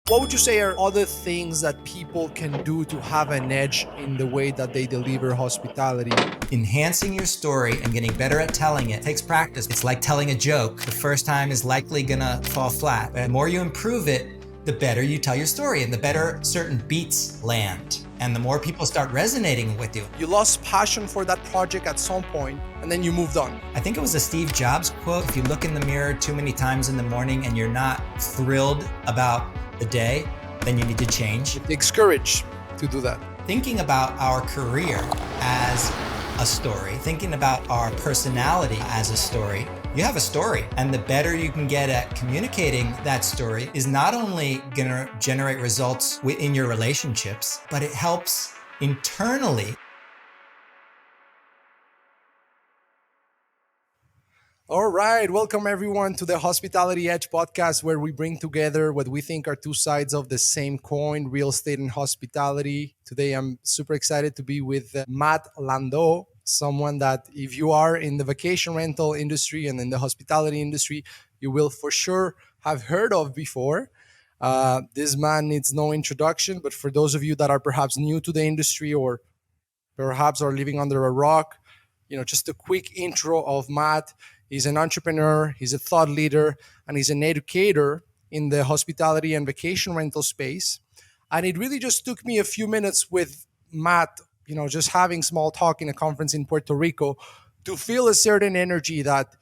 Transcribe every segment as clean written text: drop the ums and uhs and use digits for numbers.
What would you say are other things that people can do to have an edge in the way that they deliver hospitality? Enhancing your story and getting better at telling it takes practice. It's like telling a joke. The first time is likely gonna fall flat. The more you improve it, the better you tell your story and the better certain beats land. And the more people start resonating with you. You lost passion for that project at some point and then you moved on. I think it was a Steve Jobs quote. If you look in the mirror too many times in the morning and you're not thrilled about the day, then you need to change. It takes courage to do that. Thinking about our career as a story, thinking about our personality as a story, you have a story. And the better you can get at communicating that story is not only going to generate results in your relationships, but it helps internally. All right. Welcome, everyone, to the Hospitality Edge podcast, where we bring together what we think are two sides of the same coin, real estate and hospitality. Today, I'm super excited to be with Matt Landau, someone that if you are in the vacation rental industry and in the hospitality industry, you will for sure have heard of before. This man needs no introduction, but for those of you that are perhaps new to the industry or perhaps are living under a rock, just a quick intro of Matt. He's an entrepreneur, he's a thought leader, and he's an educator in the hospitality and vacation rental space. And it really just took me a few minutes with Matt, just having small talk in a conference in Puerto Rico to feel a certain energy that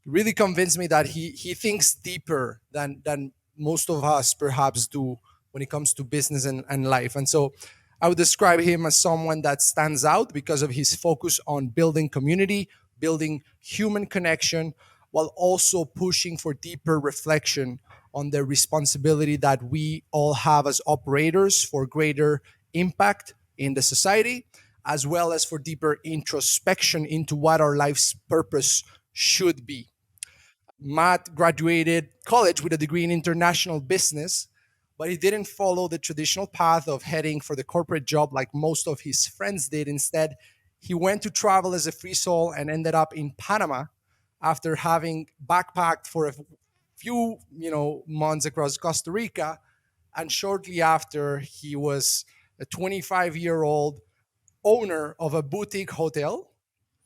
really convinced me that he thinks deeper than most of us perhaps do when it comes to business and life. And so I would describe him as someone that stands out because of his focus on building community, building human connection, while also pushing for deeper reflection on the responsibility that we all have as operators for greater impact in the society, as well as for deeper introspection into what our life's purpose should be. Matt graduated college with a degree in international business, but he didn't follow the traditional path of heading for the corporate job like most of his friends did. Instead, he went to travel as a free soul and ended up in Panama after having backpacked for a few, months across Costa Rica. And shortly after, he was a 25-year-old owner of a boutique hotel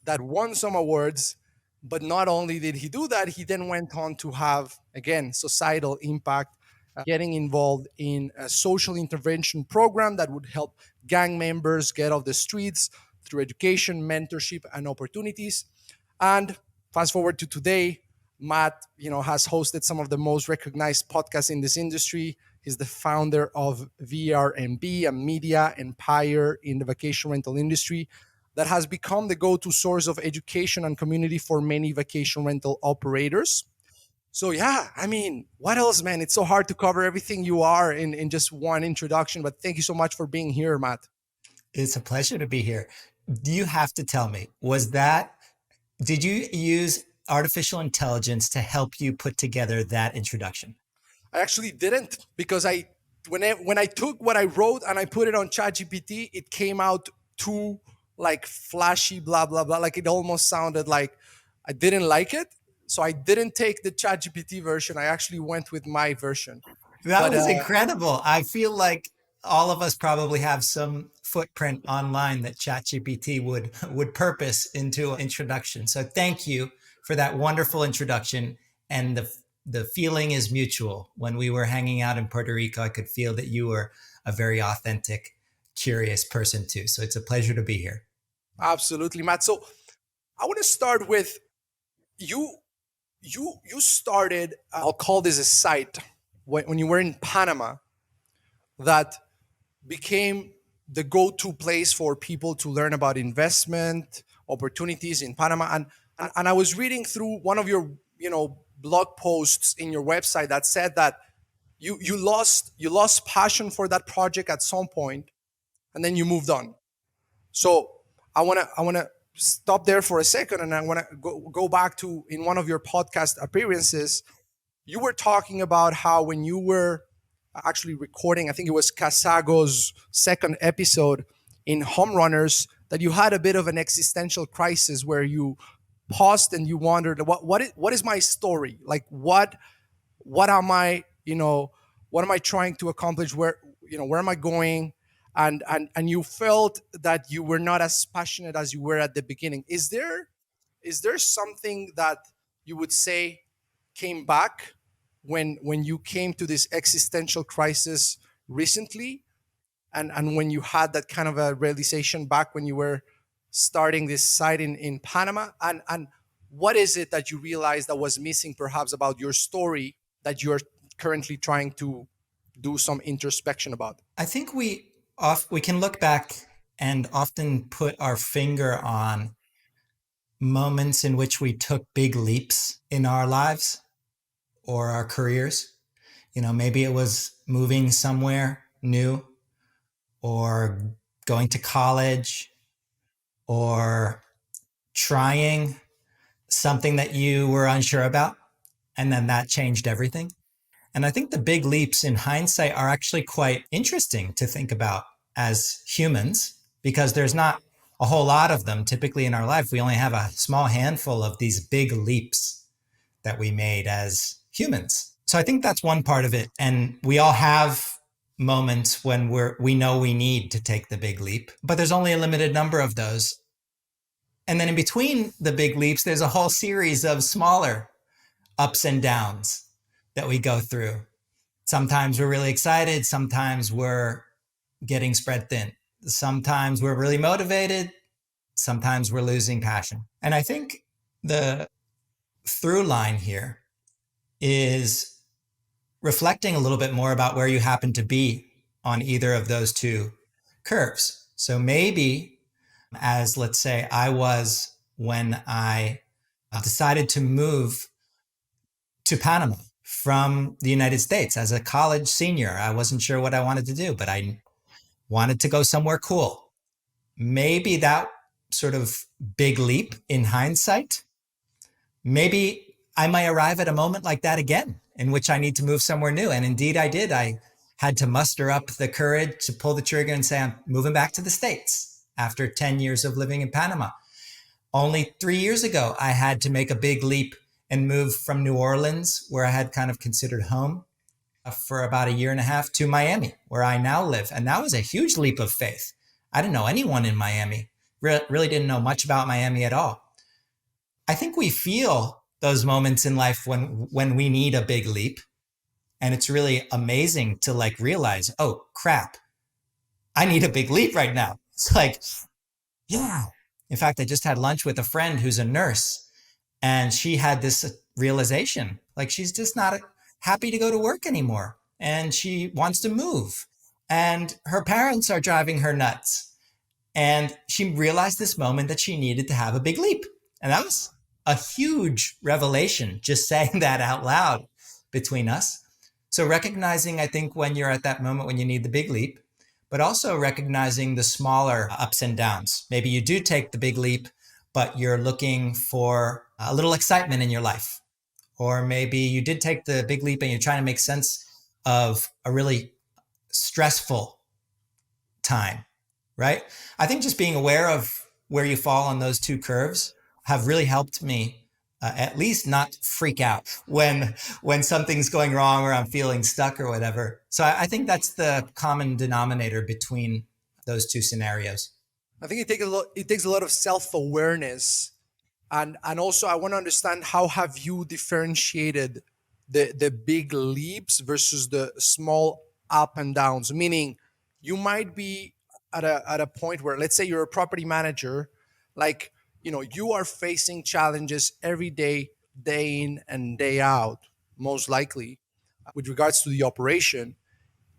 that won some awards. But not only did he do that, he then went on to have, again, societal impact, getting involved in a social intervention program that would help gang members get off the streets through education, mentorship, and opportunities. And fast forward to today, Matt, has hosted some of the most recognized podcasts in this industry. He's the founder of VRMB, a media empire in the vacation rental industry that has become the go-to source of education and community for many vacation rental operators. So yeah, what else, man? It's so hard to cover everything you are in just one introduction, but thank you so much for being here, Matt. It's a pleasure to be here. Do you have to tell me, did you use artificial intelligence to help you put together that introduction? I actually didn't because when I took what I wrote and I put it on ChatGPT, it came out too like flashy, blah blah blah. Like it almost sounded like I didn't like it, so I didn't take the ChatGPT version. I actually went with my version. That But was incredible. I feel like all of us probably have some footprint online that ChatGPT would purpose into an introduction. So thank you for that wonderful introduction. And the feeling is mutual. When we were hanging out in Puerto Rico, I could feel that you were a very authentic, curious person too. So it's a pleasure to be here. absolutely, Matt. So I want to start with you. You started. I'll call this a site when you were in Panama that became the go-to place for people to learn about investment opportunities in Panama. And I was reading through one of your blog posts in your website that said that you lost passion for that project at some point, and then you moved on. So I wanna stop there for a second, and I wanna go back to in one of your podcast appearances. You were talking about how when you were actually recording, I think it was Casago's second episode in Home Runners, that you had a bit of an existential crisis where you paused and you wondered what is my story? Like what am I, what am I trying to accomplish, where am I going, and you felt that you were not as passionate as you were at the beginning. Is there something that you would say came back when you came to this existential crisis recently, and when you had that kind of a realization back when you were starting this site in Panama, and what is it that you realized that was missing perhaps about your story that you're currently trying to do some introspection about? I think we can look back and often put our finger on moments in which we took big leaps in our lives or our careers. Maybe it was moving somewhere new, or going to college, or trying something that you were unsure about, and then that changed everything. And I think the big leaps in hindsight are actually quite interesting to think about as humans, because there's not a whole lot of them typically in our life. We only have a small handful of these big leaps that we made as humans. So I think that's one part of it. And we all have moments when we know we need to take the big leap, but there's only a limited number of those. And then in between the big leaps, there's a whole series of smaller ups and downs that we go through. Sometimes we're really excited. Sometimes we're getting spread thin. Sometimes we're really motivated. Sometimes we're losing passion. And I think the through line here is reflecting a little bit more about where you happen to be on either of those two curves. So maybe, as let's say I was when I decided to move to Panama from the United States as a college senior. I wasn't sure what I wanted to do, but I wanted to go somewhere cool. Maybe that sort of big leap in hindsight, maybe I might arrive at a moment like that again, in which I need to move somewhere new. And indeed I did. I had to muster up the courage to pull the trigger and say, I'm moving back to the States after 10 years of living in Panama. Only 3 years ago, I had to make a big leap and move from New Orleans, where I had kind of considered home, for about a year and a half, to Miami, where I now live. And that was a huge leap of faith. I didn't know anyone in Miami, really didn't know much about Miami at all. I think we feel those moments in life when we need a big leap. And it's really amazing to realize, oh crap, I need a big leap right now. It's like, yeah. In fact, I just had lunch with a friend who's a nurse, and she had this realization, she's just not happy to go to work anymore, and she wants to move, and her parents are driving her nuts. And she realized this moment that she needed to have a big leap. And that was a huge revelation, just saying that out loud between us. So recognizing, I think, when you're at that moment when you need the big leap, but also recognizing the smaller ups and downs. Maybe you do take the big leap, but you're looking for a little excitement in your life. Or maybe you did take the big leap and you're trying to make sense of a really stressful time, right? I think just being aware of where you fall on those two curves have really helped me at least not freak out when something's going wrong or I'm feeling stuck or whatever. So I think that's the common denominator between those two scenarios. I think it takes a lot of self-awareness, and also I want to understand, how have you differentiated the big leaps versus the small up and downs? Meaning, you might be at a point where, let's say, you're a property manager, you are facing challenges every day, day in and day out, most likely, with regards to the operation.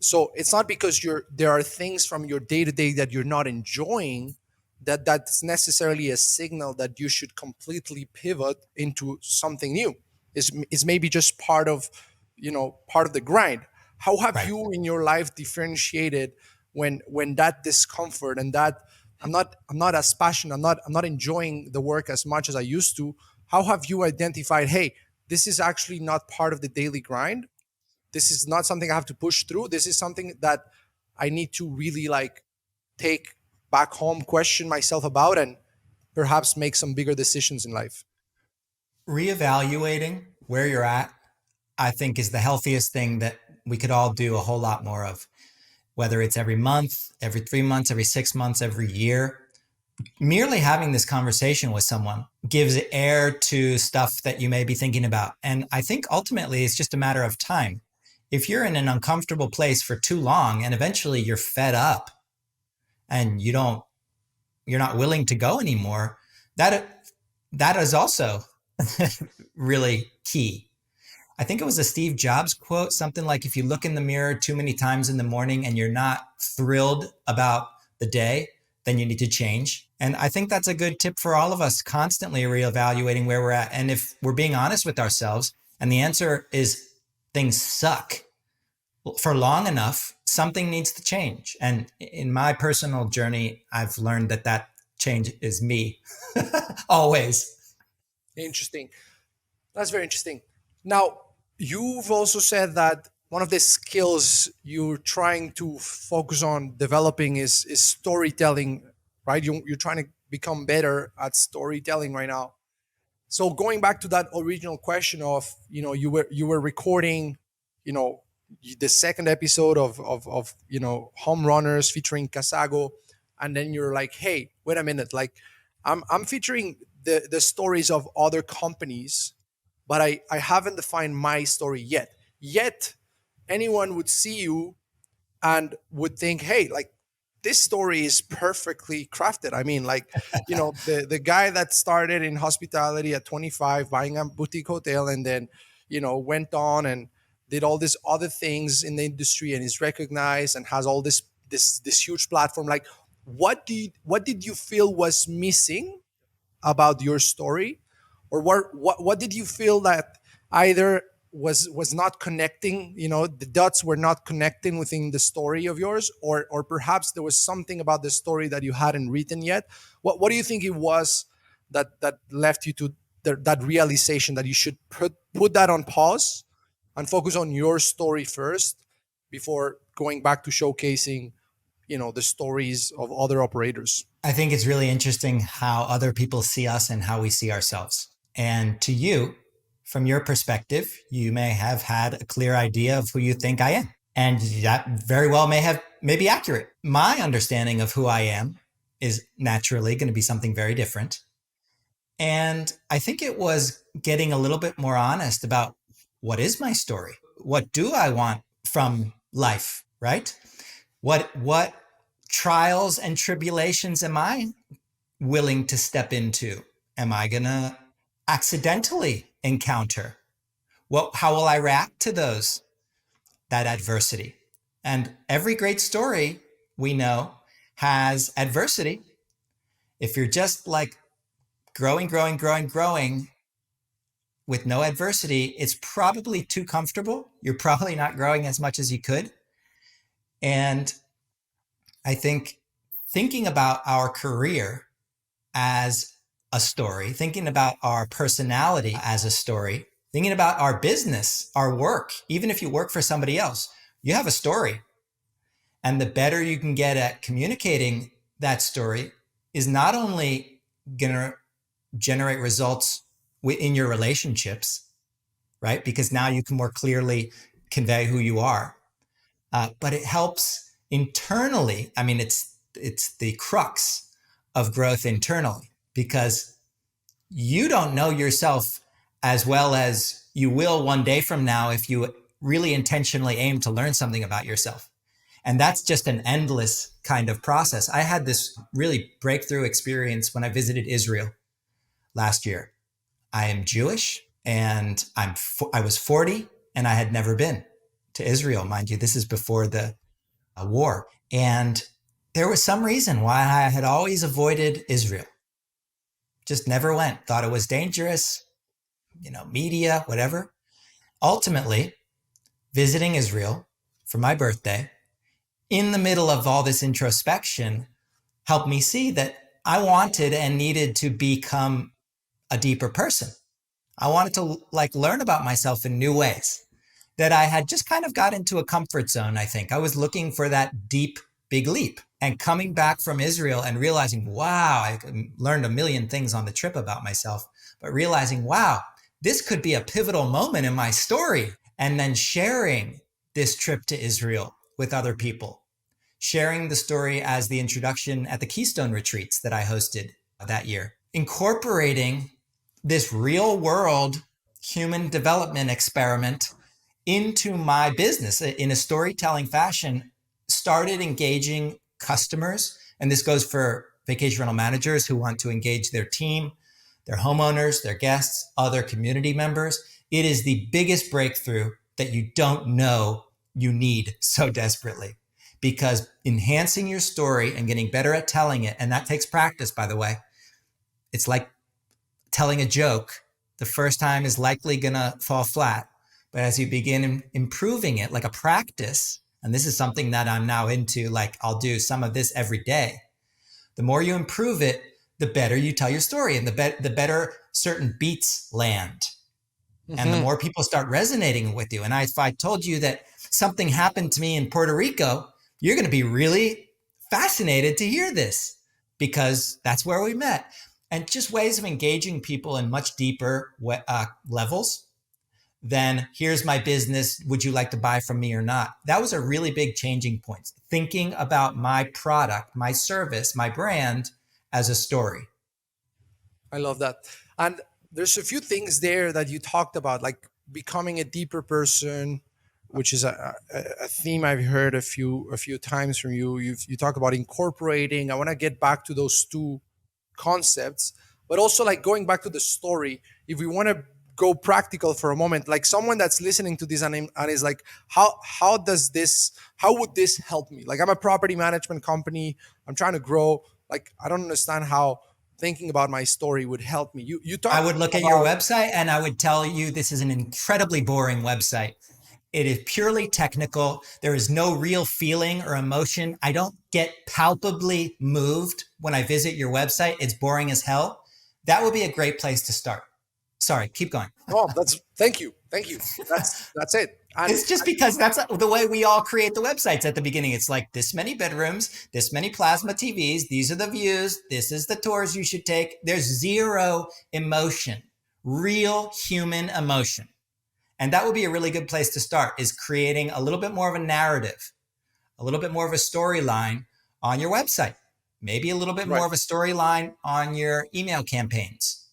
So it's not because there are things from your day to day that you're not enjoying, that's necessarily a signal that you should completely pivot into something new. Is maybe just part of the grind. How have Right. you in your life differentiated when that discomfort and that I'm not as passionate, I'm not enjoying the work as much as I used to? How have you identified, hey, this is actually not part of the daily grind, this is not something I have to push through, this is something that I need to really take back home, question myself about, and perhaps make some bigger decisions in life? Reevaluating where you're at I think is the healthiest thing that we could all do a whole lot more of, whether it's every month, every 3 months, every 6 months, every year. Merely having this conversation with someone gives air to stuff that you may be thinking about. And I think ultimately it's just a matter of time. If you're in an uncomfortable place for too long and eventually you're fed up and you're not willing to go anymore, that is also really key. I think it was a Steve Jobs quote, something like, if you look in the mirror too many times in the morning and you're not thrilled about the day, then you need to change. And I think that's a good tip for all of us, constantly reevaluating where we're at. And if we're being honest with ourselves and the answer is things suck for long enough, something needs to change. And in my personal journey, I've learned that change is me always. Interesting. That's very interesting. Now, you've also said that one of the skills you're trying to focus on developing is storytelling, right? You're trying to become better at storytelling right now. So going back to that original question of, you were recording, you know the second episode of Home Runners featuring Casago, and then you're like, hey, wait a minute, like I'm featuring the stories of other companies, but I haven't defined my story yet anyone would see you and would think, hey, like this story is perfectly crafted. I mean, like, the guy that started in hospitality at 25, buying a boutique hotel, and then, went on and did all these other things in the industry and is recognized and has all this huge platform. Like, what did you feel was missing about your story, or what did you feel that either was not connecting, the dots were not connecting within the story of yours, or perhaps there was something about the story that you hadn't written yet? What do you think it was that left you to that realization that you should put that on pause and focus on your story first before going back to showcasing, the stories of other operators? I think it's really interesting how other people see us and how we see ourselves. And to you, from your perspective, you may have had a clear idea of who you think I am. And that very well may be accurate. My understanding of who I am is naturally going to be something very different. And I think it was getting a little bit more honest about, what is my story? What do I want from life, right? What trials and tribulations am I willing to step into? Am I going to accidentally encounter? How will I react to that adversity? And every great story we know has adversity. If you're just like growing with no adversity, it's probably too comfortable. You're probably not growing as much as you could. And I think thinking about our career as a story, thinking about our personality as a story, thinking about our business, our work, even if you work for somebody else, you have a story. And the better you can get at communicating that story is not only going to generate results in your relationships, right? Because now you can more clearly convey who you are. But it helps internally. I mean, it's the crux of growth internally, because you don't know yourself as well as you will one day from now if you really intentionally aim to learn something about yourself. And that's just an endless kind of process. I had this really breakthrough experience when I visited Israel last year. I am Jewish, and I was 40 and I had never been to Israel. Mind you, this is before the war. And there was some reason why I had always avoided Israel. Just never went. Thought it was dangerous, media, whatever. Ultimately, visiting Israel for my birthday, in the middle of all this introspection, helped me see that I wanted and needed to become a deeper person. I wanted to learn about myself in new ways, that I had just kind of got into a comfort zone. I think I was looking for that deep, big leap, and coming back from Israel and realizing, wow, I learned a million things on the trip about myself, but realizing, wow, this could be a pivotal moment in my story. and then sharing this trip to Israel with other people, sharing the story as the introduction at the Keystone retreats that I hosted that year, incorporating this real world human development experiment into my business in a storytelling fashion, started engaging customers. And this goes for vacation rental managers who want to engage their team, their homeowners, their guests, other community members. It is the biggest breakthrough that you don't know you need so desperately, because enhancing your story and getting better at telling it, and that takes practice, by the way. It's like telling a joke. The first time is likely going to fall flat. But as you begin improving it like a practice, and this is something that I'm now into, like I'll do some of this every day. The more you improve it, the better you tell your story, and the better certain beats land. And the more people start resonating with you. And if I told you that something happened to me in Puerto Rico, you're going to be really fascinated to hear this, because that's where we met. And just ways of engaging people in much deeper levels than here's my business, would you like to buy from me or not? That was a really big changing point. Thinking about my product, my service, my brand as a story. I love that. And there's a few things there that you talked about, like becoming a deeper person, which is a theme I've heard a few times from you. You talk about incorporating. I want to get back to those two concepts, but also like going back to the story. If we want to go practical for a moment, like someone that's listening to this and is like, how would this help me? Like, I'm a property management company, I'm trying to grow. Like, I don't understand how thinking about my story would help me. You talk. I would look at your website and I would tell you this is an incredibly boring website. It is purely technical. There is no real feeling or emotion. I don't get palpably moved when I visit your website. It's boring as hell. That would be a great place to start. Sorry, keep going. Oh, thank you. That's it. And it's just because that's the way we all create the websites at the beginning. It's like this many bedrooms, this many plasma TVs. These are the views. This is the tours you should take. There's zero emotion, real human emotion. And that would be a really good place to start, is creating a little bit more of a narrative, a little bit more of a storyline on your website, maybe a little bit more of a storyline on your email campaigns,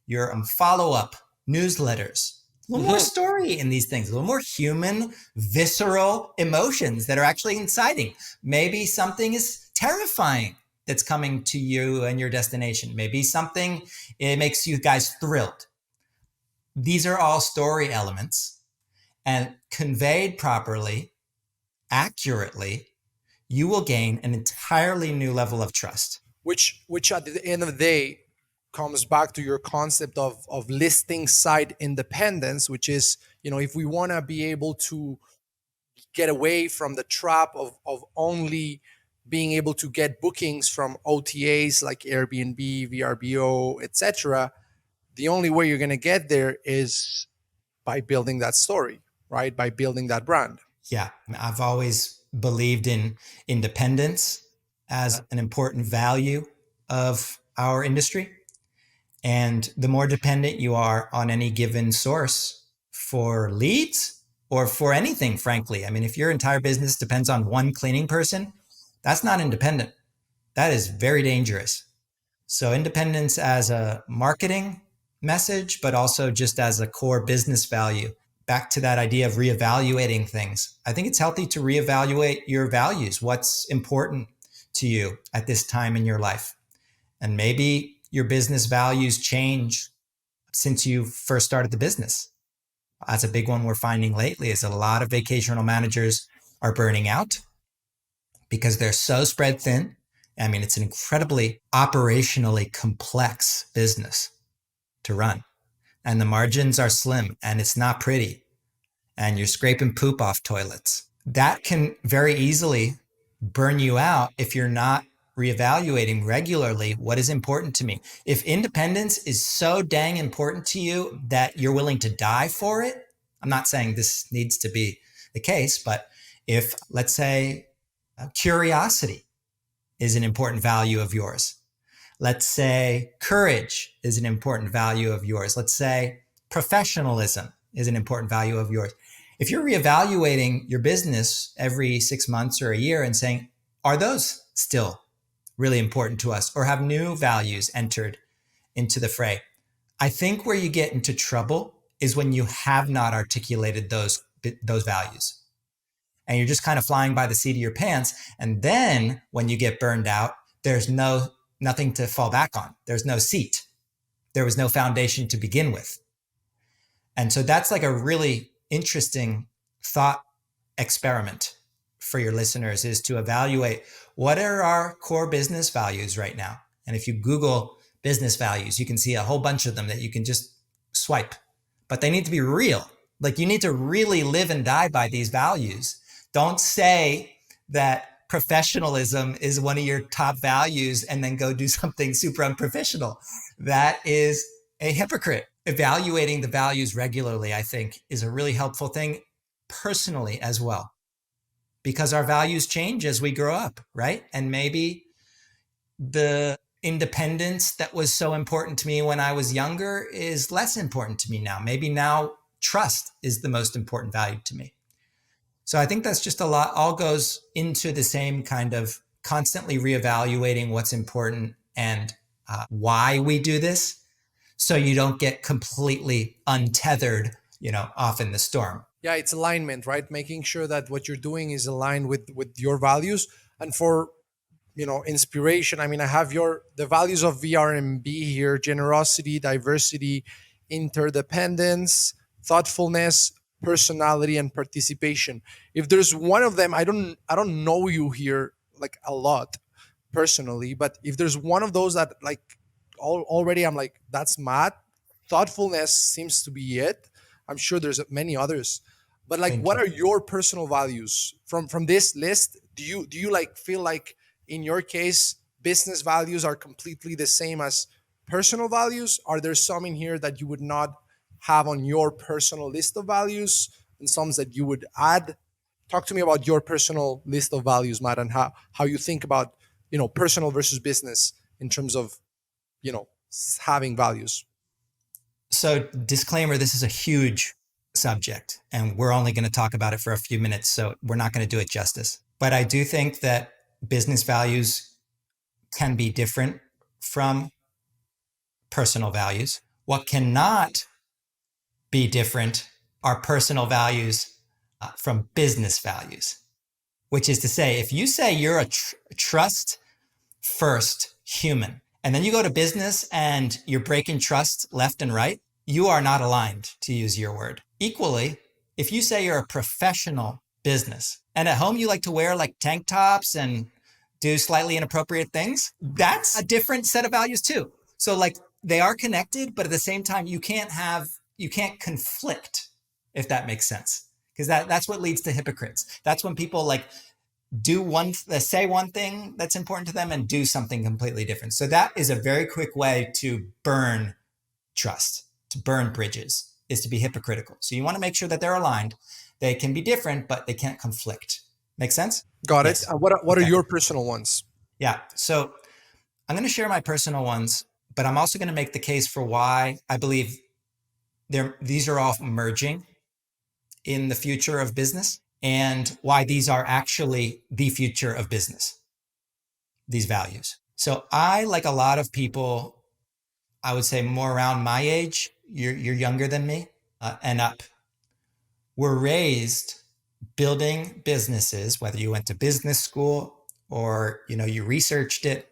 your follow-up newsletters, a little more story in these things, a little more human, visceral emotions that are actually inciting. Maybe something is terrifying that's coming to you and your destination. Maybe something, it makes you guys thrilled. These are all story elements, and conveyed properly, accurately, you will gain an entirely new level of trust. Which at the end of the day comes back to your concept of listing site independence, which is, if we want to be able to get away from the trap of only being able to get bookings from OTAs like Airbnb, VRBO, etc., the only way you're going to get there is by building that story, right? By building that brand. Yeah. I've always believed in independence as an important value of our industry. And the more dependent you are on any given source for leads or for anything, frankly, I mean, if your entire business depends on one cleaning person, that's not independent. That is very dangerous. So independence as a marketing message, but also just as a core business value. Back to that idea of reevaluating things. I think it's healthy to reevaluate your values. What's important to you at this time in your life? And maybe your business values change since you first started the business. That's a big one we're finding lately, is a lot of vacation rental managers are burning out because they're so spread thin. I mean, it's an incredibly operationally complex business to run, and the margins are slim, and it's not pretty, and you're scraping poop off toilets. That can very easily burn you out if you're not reevaluating regularly what is important to me. If independence is so dang important to you that you're willing to die for it, I'm not saying this needs to be the case, but if, let's say, curiosity is an important value of yours, let's say courage is an important value of yours, let's say professionalism is an important value of yours, If you're reevaluating your business every 6 months or a year and saying, are those still really important to us, or have new values entered into the fray? I think where you get into trouble is when you have not articulated those values and you're just kind of flying by the seat of your pants. And then when you get burned out, there's nothing to fall back on. There's no seat. There was no foundation to begin with. And so that's like a really interesting thought experiment for your listeners, is to evaluate what are our core business values right now. And if you Google business values, you can see a whole bunch of them that you can just swipe, but they need to be real. Like, you need to really live and die by these values. Don't say that professionalism is one of your top values and then go do something super unprofessional. That is a hypocrite. Evaluating the values regularly, I think, is a really helpful thing personally as well, because our values change as we grow up, right? And maybe the independence that was so important to me when I was younger is less important to me now. Maybe now trust is the most important value to me. So I think that's just a lot, all goes into the same kind of constantly reevaluating what's important and why we do this, so you don't get completely untethered, off in the storm. Yeah, it's alignment, right? Making sure that what you're doing is aligned with your values. And for inspiration, I mean, I have the values of VRMB here: generosity, diversity, interdependence, thoughtfulness, personality, and participation. If there's one of them, I don't know you here like a lot personally, but if there's one of those that like already I'm like, that's Matt. Thoughtfulness seems to be it. I'm sure there's many others, but like, Thank what you. are your personal values from this list? Do you like feel like in your case business values are completely the same as personal values? Are there some in here that you would not have on your personal list of values, and some that you would add? Talk to me about your personal list of values, Matt, and how you think about personal versus business in terms of having values. So, disclaimer, this is a huge subject and we're only going to talk about it for a few minutes, so we're not going to do it justice. But I do think that business values can be different from personal values. What cannot be different are personal values from business values, which is to say, if you say you're a trust first human, and then you go to business and you're breaking trust left and right, you are not aligned, to use your word. Equally, if you say you're a professional business and at home you like to wear like tank tops and do slightly inappropriate things, that's a different set of values too. So like, they are connected, but at the same time, you can't conflict, if that makes sense. Because that's what leads to hypocrites. That's when people like say one thing that's important to them and do something completely different. So that is a very quick way to burn trust, to burn bridges, is to be hypocritical. So you want to make sure that they're aligned. They can be different, but they can't conflict. Make sense? Got it. Yes. What are Okay. your personal ones? Yeah. So I'm going to share my personal ones, but I'm also going to make the case for why I believe these are all merging in the future of business, and why these are actually the future of business, these values. So I, like a lot of people, I would say more around my age, you're younger than me and up, were raised building businesses, whether you went to business school or you researched it.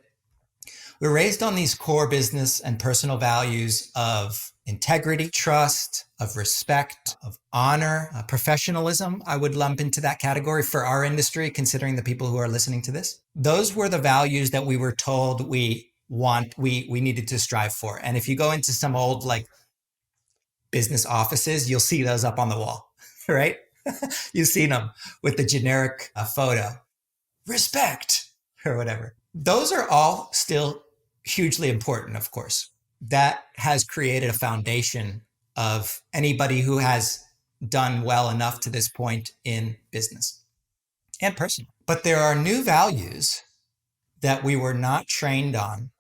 We're raised on these core business and personal values of integrity, trust, of respect, of honor, professionalism. I would lump into that category for our industry, considering the people who are listening to this. Those were the values that we were told we needed to strive for. And if you go into some old like business offices, you'll see those up on the wall, right? You've seen them with the generic photo, respect or whatever. Those are all still hugely important, of course. That has created a foundation of anybody who has done well enough to this point in business and personal. But there are new values that we were not trained on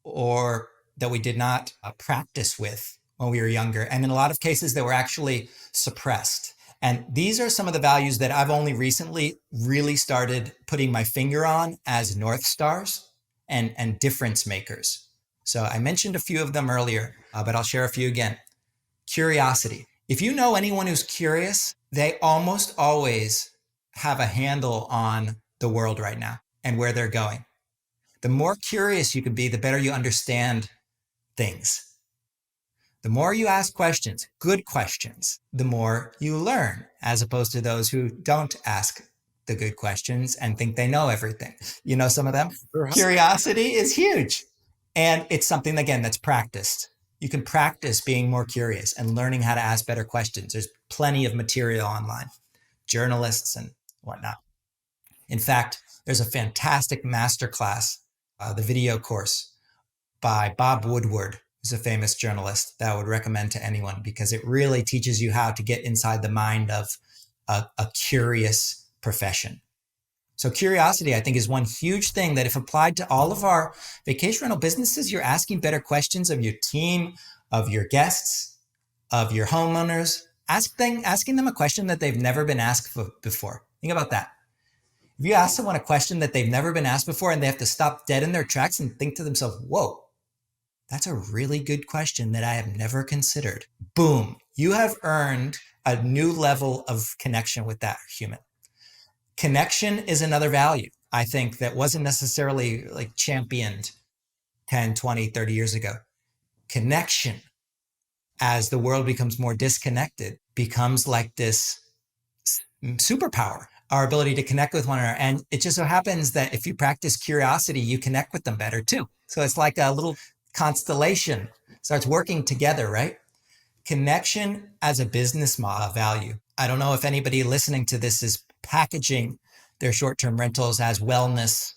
or that we did not practice with when we were younger. And in a lot of cases, they were actually suppressed. And these are some of the values that I've only recently really started putting my finger on as North Stars and difference makers. So I mentioned a few of them earlier, but I'll share a few again. Curiosity. If you know anyone who's curious, they almost always have a handle on the world right now and where they're going. The more curious you can be, the better you understand things. The more you ask questions, good questions, the more you learn, as opposed to those who don't ask the good questions and think they know everything. You know, some of them. Curiosity is huge. And it's something, again, that's practiced. You can practice being more curious and learning how to ask better questions. There's plenty of material online, journalists and whatnot. In fact, there's a fantastic masterclass, the video course by Bob Woodward, who's a famous journalist, that I would recommend to anyone because it really teaches you how to get inside the mind of a curious profession. So curiosity, I think, is one huge thing that if applied to all of our vacation rental businesses, you're asking better questions of your team, of your guests, of your homeowners, asking them a question that they've never been asked before. Think about that. If you ask someone a question that they've never been asked before and they have to stop dead in their tracks and think to themselves, whoa, that's a really good question that I have never considered. Boom, you have earned a new level of connection with that human. Connection is another value, I think, that wasn't necessarily like championed 10, 20, 30 years ago. Connection, as the world becomes more disconnected, becomes like this superpower, our ability to connect with one another. And it just so happens that if you practice curiosity, you connect with them better too. So it's like a little constellation starts working together, right? Connection as a business model value. I don't know if anybody listening to this is packaging their short-term rentals as wellness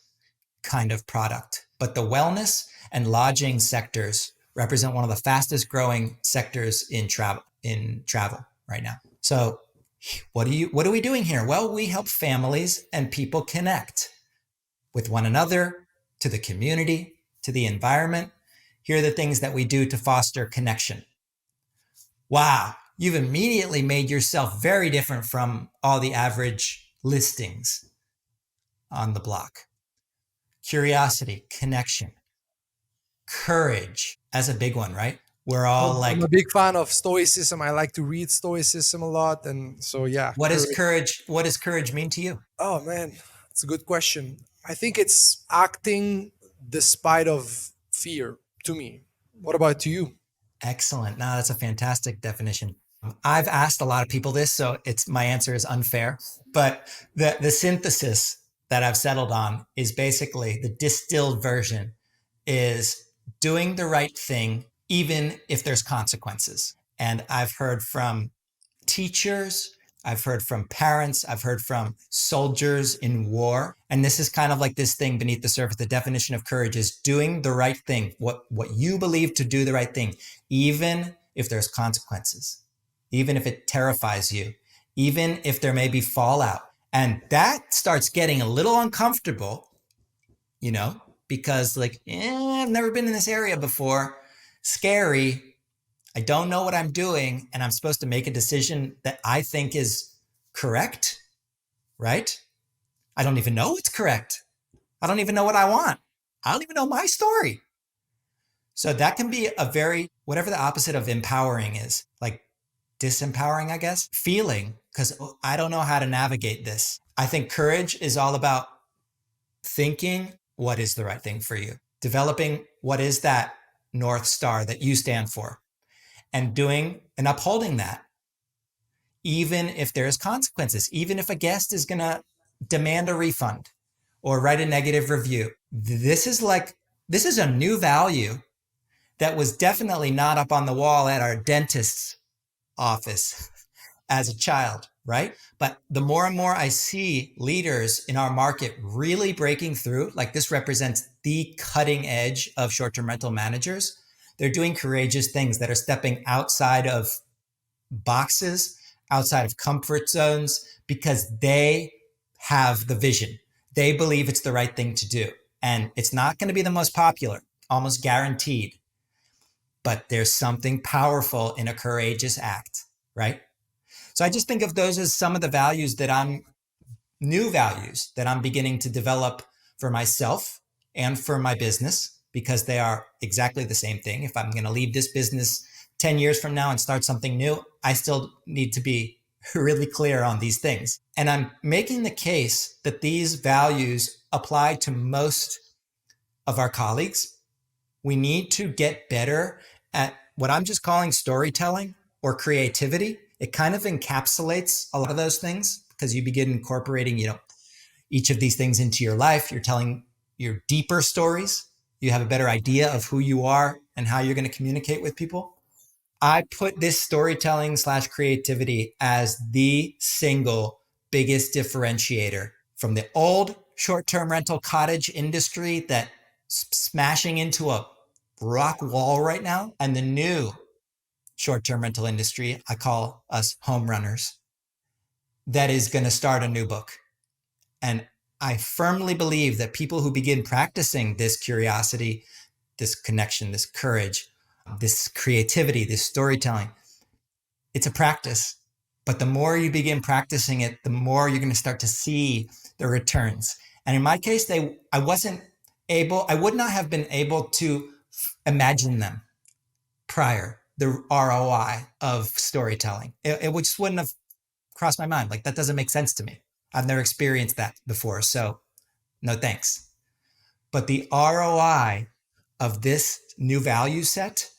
kind of product, but the wellness and lodging sectors represent one of the fastest growing sectors in travel right now. So what are we doing here? Well, we help families and people connect with one another, to the community, to the environment. Here are the things that we do to foster connection. Wow, you've immediately made yourself very different from all the average listings on the block. Curiosity, connection, courage as a big one, right? We're all like, I'm a big fan of Stoicism. I like to read Stoicism a lot. And so, yeah. what does courage mean to you? Oh, man, it's a good question. I think it's acting despite of fear to me. What about to you? Excellent. Now that's a fantastic definition. I've asked a lot of people this, so my answer is unfair. But the synthesis that I've settled on is basically the distilled version is doing the right thing, even if there's consequences. And I've heard from teachers, I've heard from parents, I've heard from soldiers in war. And this is kind of like this thing beneath the surface. The definition of courage is doing the right thing, what you believe to do the right thing, even if there's consequences, even if it terrifies you, even if there may be fallout. And that starts getting a little uncomfortable, because I've never been in this area before. Scary. I don't know what I'm doing, and I'm supposed to make a decision that I think is correct, right? I don't even know what's correct. I don't even know what I want. I don't even know my story. So that can be whatever the opposite of empowering is, like disempowering, I guess, feeling, because I don't know how to navigate this. I think courage is all about thinking what is the right thing for you, developing what is that North Star that you stand for, and doing and upholding that, even if there's consequences, even if a guest is going to demand a refund or write a negative review. This is a new value that was definitely not up on the wall at our dentist's office as a child, right? But the more and more I see leaders in our market really breaking through, like this represents the cutting edge of short-term rental managers. They're doing courageous things that are stepping outside of boxes, outside of comfort zones, because they have the vision. They believe it's the right thing to do. And it's not going to be the most popular, almost guaranteed. But there's something powerful in a courageous act, right? So I just think of those as some of the values that new values that I'm beginning to develop for myself and for my business, because they are exactly the same thing. If I'm going to leave this business 10 years from now and start something new, I still need to be really clear on these things. And I'm making the case that these values apply to most of our colleagues. We need to get better at what I'm just calling storytelling or creativity. It kind of encapsulates a lot of those things because you begin incorporating, each of these things into your life. You're telling your deeper stories. You have a better idea of who you are and how you're going to communicate with people. I put this storytelling / creativity as the single biggest differentiator from the old short-term rental cottage industry that smashing into a rock wall right now, and the new short-term rental industry, I call us home runners, that is going to start a new book. And I firmly believe that people who begin practicing this curiosity, this connection, this courage, this creativity, this storytelling, it's a practice. But the more you begin practicing it, the more you're going to start to see the returns. And in my case, I would not have been able to imagine them prior, the ROI of storytelling. It just wouldn't have crossed my mind. Like, that doesn't make sense to me. I've never experienced that before. So no thanks. But the ROI of this new value set,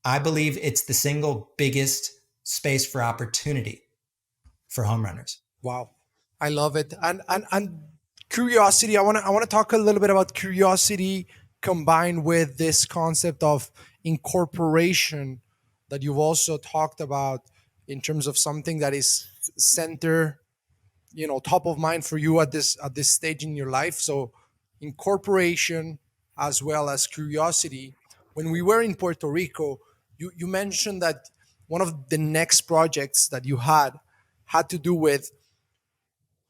I believe it's the single biggest space for opportunity for home runners. Wow, I love it. And curiosity. I want to talk a little bit about curiosity combined with this concept of incorporation that you've also talked about in terms of something that is center, top of mind for you at this stage in your life. So incorporation as well as curiosity. When we were in Puerto Rico, you mentioned that one of the next projects that you had to do with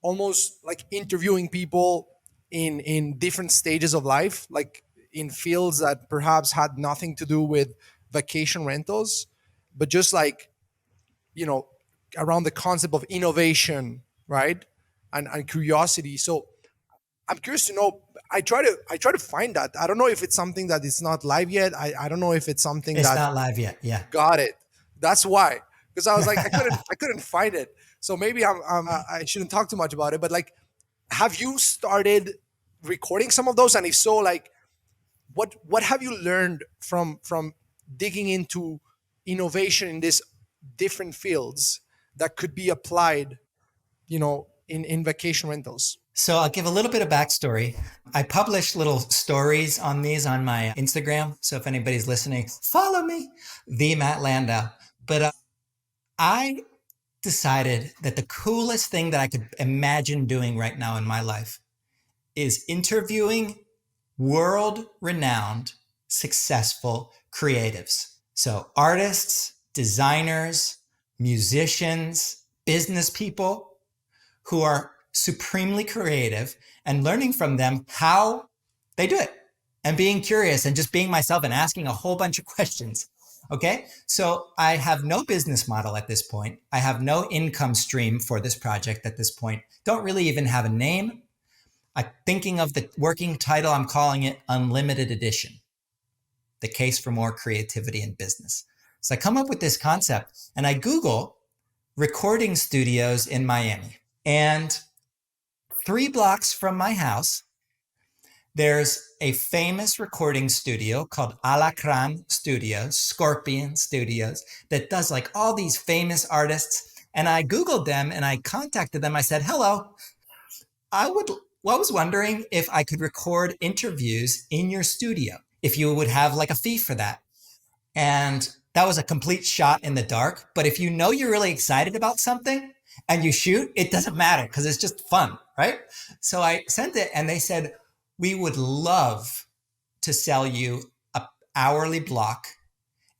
almost like interviewing people in different stages of life, like in fields that perhaps had nothing to do with vacation rentals, but just like, you know around the concept of innovation, right? And curiosity. So I'm curious to know. I try to find that. I don't know if it's something that is not live yet. I don't know if it's something It's that not live yet. Yeah. got it. That's why. Because I was like, I couldn't find it. So maybe I shouldn't talk too much about it. But like, have you started recording some of those? And if so, like, what have you learned from digging into innovation in these different fields that could be applied, in vacation rentals? So I'll give a little bit of backstory. I publish little stories on these on my Instagram. So if anybody's listening, follow me, the Matt Landau. But I decided that the coolest thing that I could imagine doing right now in my life is interviewing world renowned, successful creatives. So artists, designers, musicians, business people who are supremely creative, and learning from them how they do it, and being curious and just being myself and asking a whole bunch of questions. Okay. So I have no business model at this point. I have no income stream for this project at this point. Don't really even have a name. I'm thinking of the working title. I'm calling it Unlimited Edition, the case for more creativity in business. So I come up with this concept and I Google recording studios in Miami. And 3 blocks from my house, there's a famous recording studio called Alacran Studios, Scorpion Studios, that does like all these famous artists. And I Googled them and I contacted them. I said, hello, I was wondering if I could record interviews in your studio, if you would have like a fee for that. And that was a complete shot in the dark. But if you know you're really excited about something and you shoot, it doesn't matter because it's just fun, right? So I sent it and they said, we would love to sell you an hourly block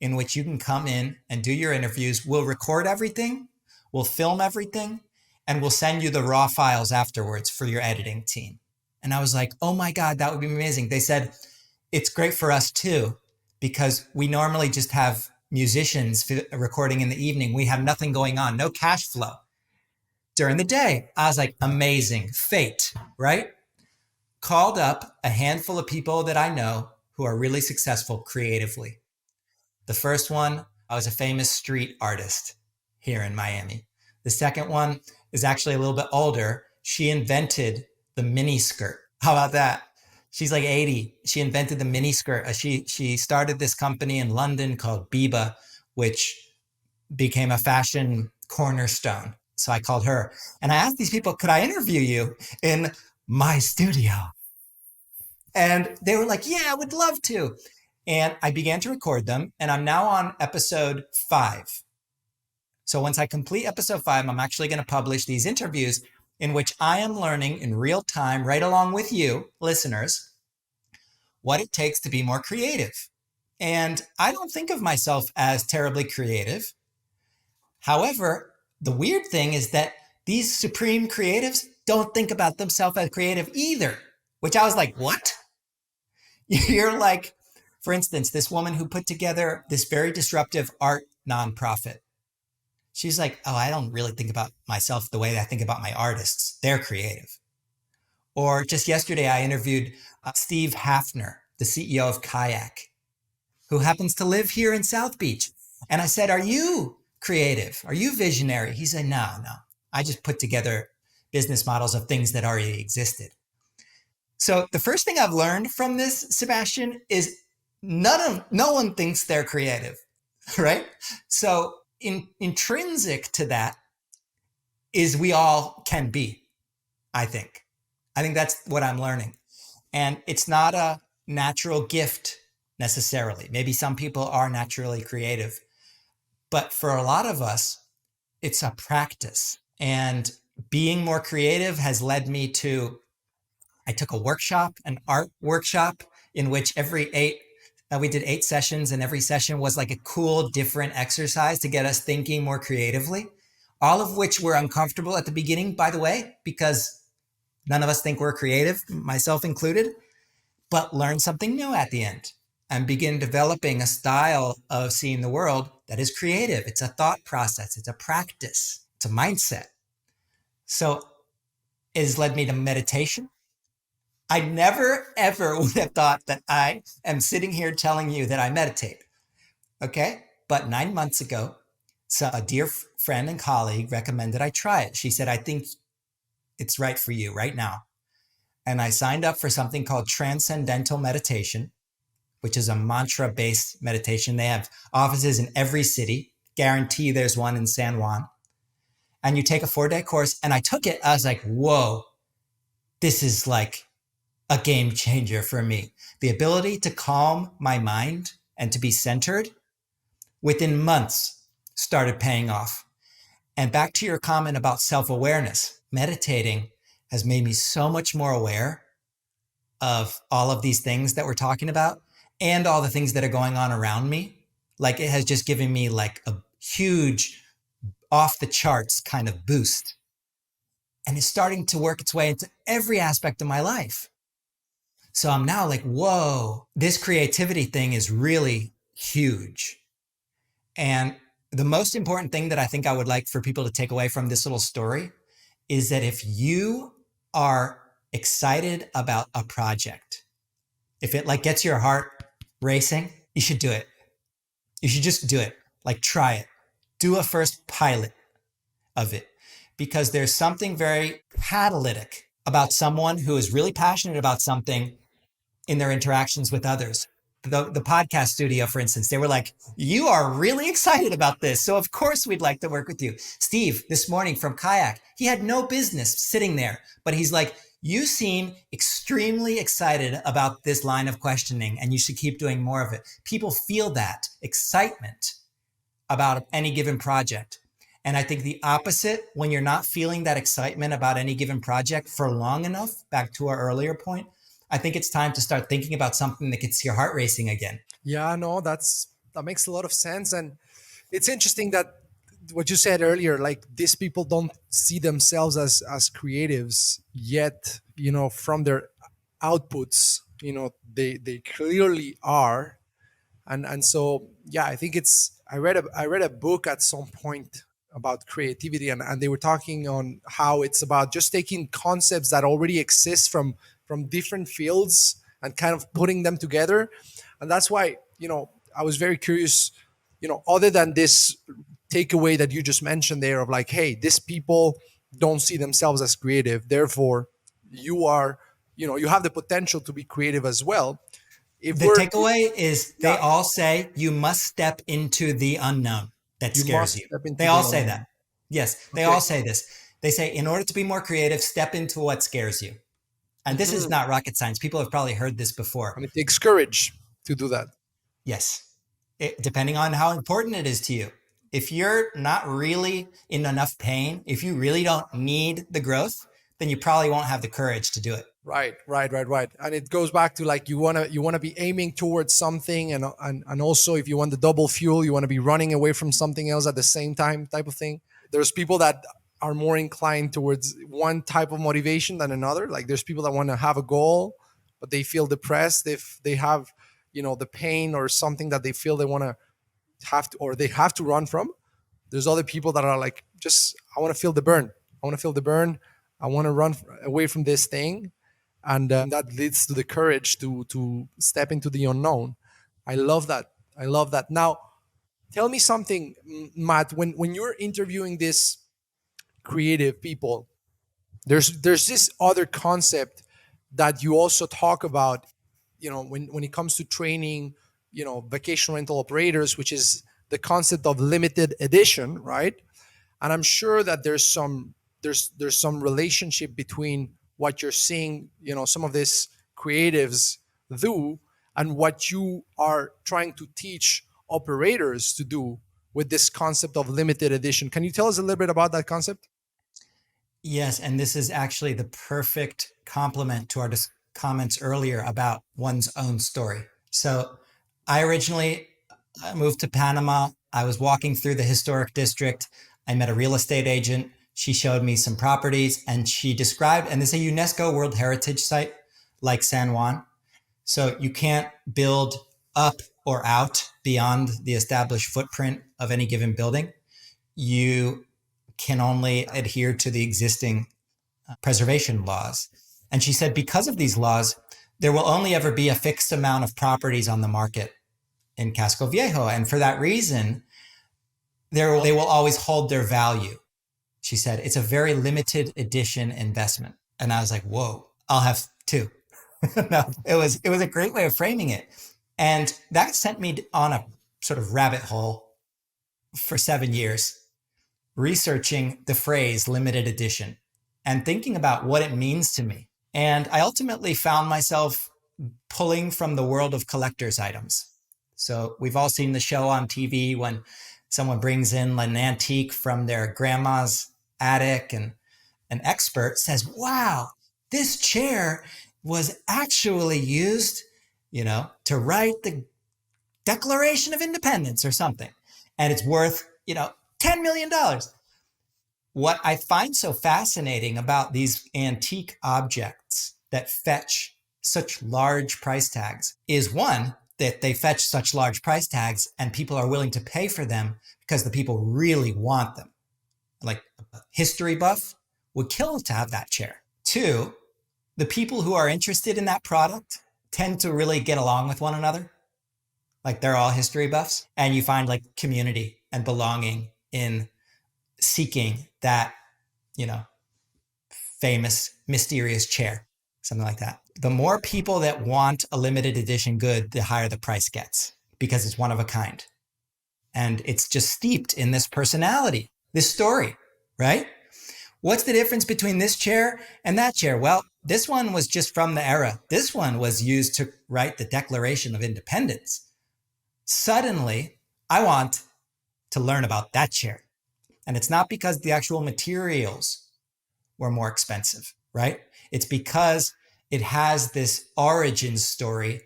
in which you can come in and do your interviews. We'll record everything, we'll film everything, and we'll send you the raw files afterwards for your editing team. And I was like, oh my God, that would be amazing. They said, it's great for us too, because we normally just have musicians recording in the evening. We have nothing going on, no cash flow. During the day, I was like, amazing, fate, right? Called up a handful of people that I know who are really successful creatively. The first one, I was a famous street artist here in Miami. The second one is actually a little bit older. She invented the mini skirt. How about that? She's like 80. She invented the mini skirt. She started this company in London called Biba, which became a fashion cornerstone. So I called her and I asked these people, could I interview you in my studio? And they were like, yeah, I would love to. And I began to record them. And I'm now on episode 5. So once I complete episode 5, I'm actually going to publish these interviews in which I am learning in real time, right along with you, listeners, what it takes to be more creative. And I don't think of myself as terribly creative. However, the weird thing is that these supreme creatives don't think about themselves as creative either, which I was like, what? You're like, for instance, this woman who put together this very disruptive art nonprofit. She's like, oh, I don't really think about myself the way I think about my artists. They're creative. Or just yesterday, I interviewed Steve Hafner, the CEO of Kayak, who happens to live here in South Beach. And I said, are you creative? Are you visionary? He said, no. I just put together business models of things that already existed. So the first thing I've learned from this, Sebastian, is no one thinks they're creative, right? So intrinsic to that is we all can be, I think. I think that's what I'm learning. And it's not a natural gift necessarily. Maybe some people are naturally creative, but for a lot of us, it's a practice. And being more creative has led me to, I took a workshop, an art workshop, in which we did 8 sessions, and every session was like a cool, different exercise to get us thinking more creatively, all of which were uncomfortable at the beginning, by the way, because none of us think we're creative, myself included, but learn something new at the end and begin developing a style of seeing the world that is creative. It's a thought process. It's a practice. It's a mindset. So it has led me to meditation. I never, ever would have thought that I am sitting here telling you that I meditate. Okay. But 9 months ago, so a dear friend and colleague recommended I try it. She said, I think it's right for you right now. And I signed up for something called transcendental meditation, which is a mantra-based meditation. They have offices in every city. Guarantee there's one in San Juan. And you take a 4-day course. And I took it. I was like, whoa, this is like a game changer for me. The ability to calm my mind and to be centered within months started paying off. And back to your comment about self-awareness, meditating has made me so much more aware of all of these things that we're talking about and all the things that are going on around me. Like it has just given me like a huge off the charts kind of boost. And it's starting to work its way into every aspect of my life. So I'm now like, whoa, this creativity thing is really huge. And the most important thing that I think I would like for people to take away from this little story is that if you are excited about a project, if it like gets your heart racing, you should do it. You should just do it. Like try it. Do a first pilot of it, because there's something very catalytic about someone who is really passionate about something in their interactions with others. The podcast studio, for instance, they were like, you are really excited about this. So of course we'd like to work with you. Steve, this morning from Kayak, he had no business sitting there, but he's like, you seem extremely excited about this line of questioning and you should keep doing more of it. People feel that excitement about any given project. And I think the opposite, when you're not feeling that excitement about any given project for long enough, back to our earlier point, I think it's time to start thinking about something that gets your heart racing again. Yeah, no, that makes a lot of sense. And it's interesting that what you said earlier, like these people don't see themselves as creatives yet, from their outputs, they clearly are. And so yeah, I think it's I read a book at some point about creativity, and they were talking on how it's about just taking concepts that already exist from different fields and kind of putting them together. And that's why, I was very curious, other than this takeaway that you just mentioned there of like, hey, these people don't see themselves as creative, therefore you are, you have the potential to be creative as well. If The we're takeaway is Yeah, they all say you must step into the unknown that you scares must you. step into They the all say unknown. that. Yes, they Okay. all say this. They say, in order to be more creative, step into what scares you. And this is Mhm. not rocket science. People have probably heard this before. And it takes courage to do that. Yes, depending on how important it is to you. If you're not really in enough pain, if you really don't need the growth, then you probably won't have the courage to do it. Right, right, right, right. And it goes back to like you wanna be aiming towards something, and also if you want the double fuel, you want to be running away from something else at the same time, type of thing. There's people that are more inclined towards one type of motivation than another. Like there's people that want to have a goal, but they feel depressed if they have, the pain or something that they feel they want to have to, or they have to run from. There's other people that are like, just I want to feel the burn. I want to feel the burn. I want to run away from this thing, and that leads to the courage to step into the unknown. I love that. I love that. Now, tell me something, Matt. When you're interviewing these creative people, there's this other concept that you also talk about. When it comes to training, vacation rental operators, which is the concept of limited edition, right? And I'm sure that there's some relationship between what you're seeing, some of these creatives do, and what you are trying to teach operators to do with this concept of limited edition. Can you tell us a little bit about that concept? Yes, and this is actually the perfect complement to our comments earlier about one's own story. So, I originally moved to Panama. I was walking through the historic district. I met a real estate agent. She showed me some properties and she described, and it's a UNESCO World Heritage Site like San Juan. So, you can't build up or out beyond the established footprint of any given building. You can only adhere to the existing preservation laws. And she said, because of these laws, there will only ever be a fixed amount of properties on the market in Casco Viejo. And for that reason, they will always hold their value. She said, it's a very limited edition investment. And I was like, whoa, I'll have two. No, it was a great way of framing it. And that sent me on a sort of rabbit hole for 7 years, researching the phrase limited edition and thinking about what it means to me. And I ultimately found myself pulling from the world of collector's items. So we've all seen the show on TV when someone brings in an antique from their grandma's attic and an expert says, wow, this chair was actually used, to write the Declaration of Independence or something. And it's worth, $10 million. What I find so fascinating about these antique objects that fetch such large price tags is, one, that they fetch such large price tags and people are willing to pay for them because the people really want them. Like a history buff would kill to have that chair. Two, the people who are interested in that product tend to really get along with one another. Like they're all history buffs. And you find like community and belonging in seeking that, you know, famous, mysterious chair, something like that. The more people that want a limited edition good, the higher the price gets because it's one of a kind. And it's just steeped in this personality, this story, right? What's the difference between this chair and that chair? Well, this one was just from the era. This one was used to write the Declaration of Independence. Suddenly, I want to learn about that chair. And it's not because the actual materials were more expensive, right? It's because it has this origin story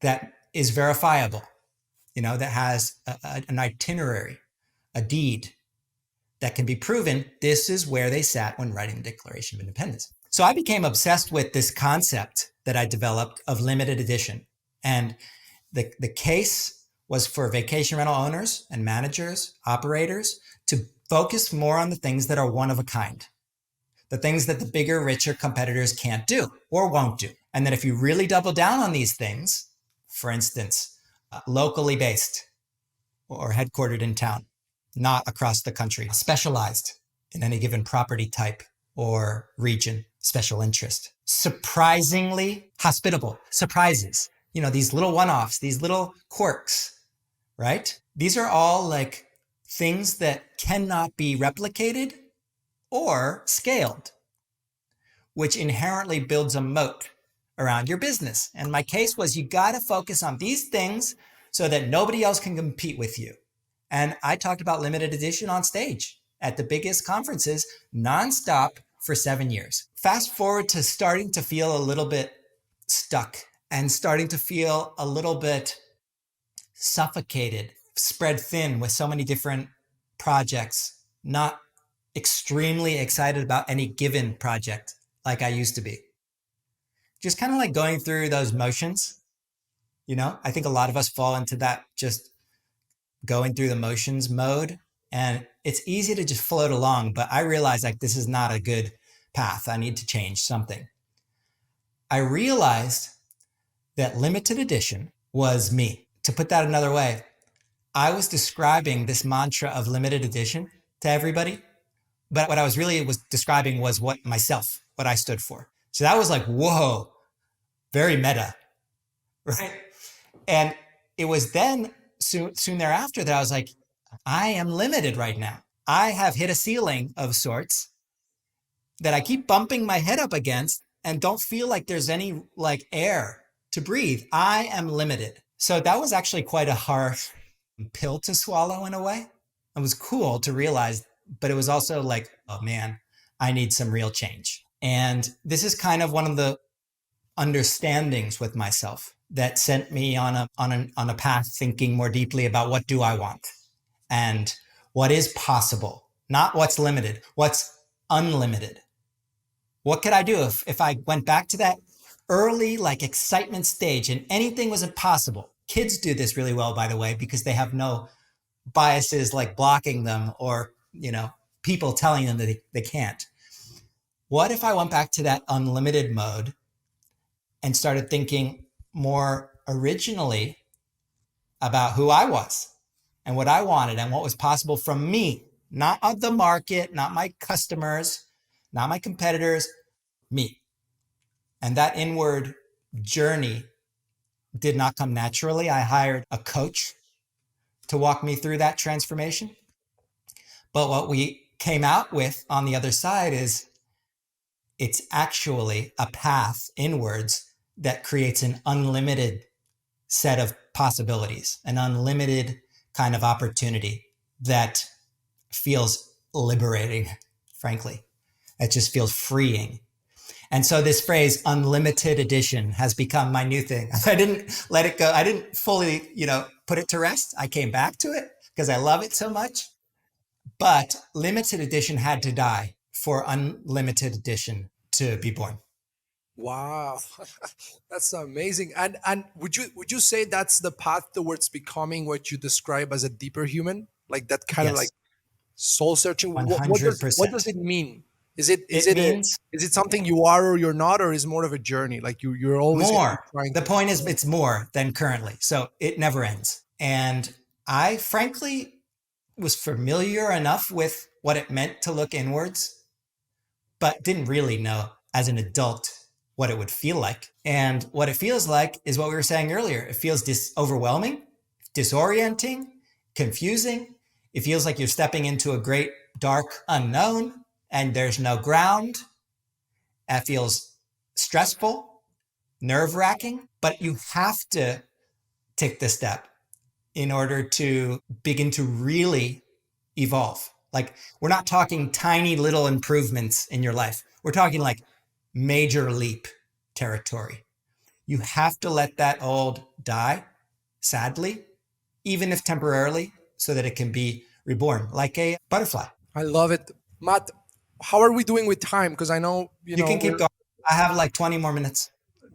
that is verifiable, that has an itinerary, a deed that can be proven. This is where they sat when writing the Declaration of Independence. So I became obsessed with this concept that I developed of limited edition. And the case was for vacation rental owners and managers, operators, to focus more on the things that are one of a kind, the things that the bigger, richer competitors can't do or won't do. And that if you really double down on these things, for instance, locally based or headquartered in town, not across the country, specialized in any given property type or region, special interest, surprisingly hospitable, surprises, these little one-offs, these little quirks, right? These are all like things that cannot be replicated or scaled, which inherently builds a moat around your business. And my case was, you got to focus on these things so that nobody else can compete with you. And I talked about limited edition on stage at the biggest conferences nonstop for 7 years. Fast forward to starting to feel a little bit stuck and starting to feel a little bit suffocated, spread thin with so many different projects, not extremely excited about any given project like I used to be. Just kind of like going through those motions. I think a lot of us fall into that just going through the motions mode, and it's easy to just float along. But I realized like this is not a good path. I need to change something. I realized that limited edition was me. To put that another way, I was describing this mantra of limited edition to everybody, but what I was really describing was what I stood for. So that was like, whoa, very meta, right? And it was then soon thereafter that I was like, I am limited right now. I have hit a ceiling of sorts that I keep bumping my head up against and don't feel like there's any like air to breathe. I am limited. So that was actually quite a hard pill to swallow in a way. It was cool to realize, but it was also like, oh man, I need some real change. And this is kind of one of the understandings with myself that sent me on a path thinking more deeply about what do I want and what is possible, not what's limited, what's unlimited. What could I do if I went back to that early like excitement stage and anything was impossible? Kids do this really well, by the way, because they have no biases like blocking them or, people telling them that they can't. What if I went back to that unlimited mode and started thinking more originally about who I was and what I wanted and what was possible from me, not of the market, not my customers, not my competitors, me. And that inward journey did not come naturally. I hired a coach to walk me through that transformation. But what we came out with on the other side is it's actually a path inwards that creates an unlimited set of possibilities, an unlimited kind of opportunity that feels liberating, frankly. It just feels freeing. And so this phrase, unlimited edition, has become my new thing. I didn't let it go. I didn't fully, put it to rest. I came back to it because I love it so much. But limited edition had to die for unlimited edition to be born. Wow, that's amazing. And would you say that's the path towards becoming what you describe as a deeper human, like that kind of like Yes, soul searching? What does 100%. it mean? Is it is It it a, means is it something you are or you're not, or is more of a journey? Like you're always gonna be more. trying The to. point is, it's more than currently. So it never ends. And I frankly was familiar enough with what it meant to look inwards, but didn't really know as an adult what it would feel like. And what it feels like is what we were saying earlier. It feels overwhelming, disorienting, confusing. It feels like you're stepping into a great dark unknown and there's no ground. It feels stressful, nerve-wracking, but you have to take the step in order to begin to really evolve. Like, we're not talking tiny little improvements in your life. We're talking like major leap territory. You have to let that old die, sadly, even if temporarily, so that it can be reborn like a butterfly. I love it, Matt. How are we doing with time? Because I know You can keep we're going. I have like 20 more minutes.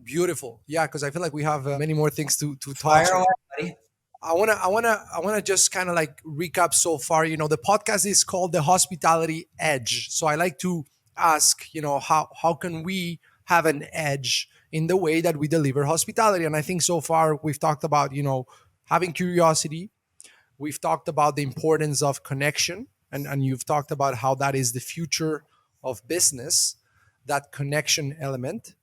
beautiful. Yeah, because I feel like we have many more things to touch Fire on. away, buddy. I wanna just kind of like recap so far. The podcast is called The Hospitality Edge. So I like to ask, how can we have an edge in the way that we deliver hospitality? And I think so far we've talked about, having curiosity. We've talked about the importance of connection, and you've talked about how that is the future of business, that connection element,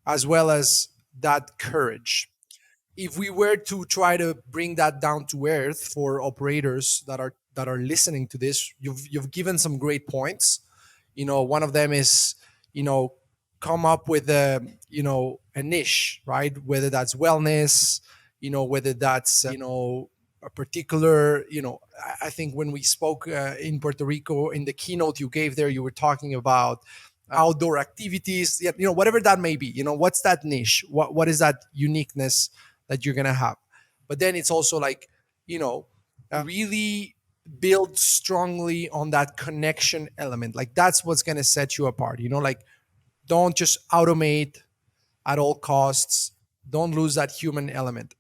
as well as that courage. If we were to try to bring that down to earth for operators that are listening to this, you've given some great points. One of them is, you know come up with a niche, right? Whether that's wellness, whether that's a particular, I think when we spoke in Puerto Rico, in the keynote you gave there, you were talking about outdoor activities. Yeah, whatever that may be. What's that niche? What is that uniqueness that you're gonna have? But then it's also like, really build strongly on that connection element. Like that's what's gonna set you apart. Like, don't just automate at all costs. Don't lose that human element.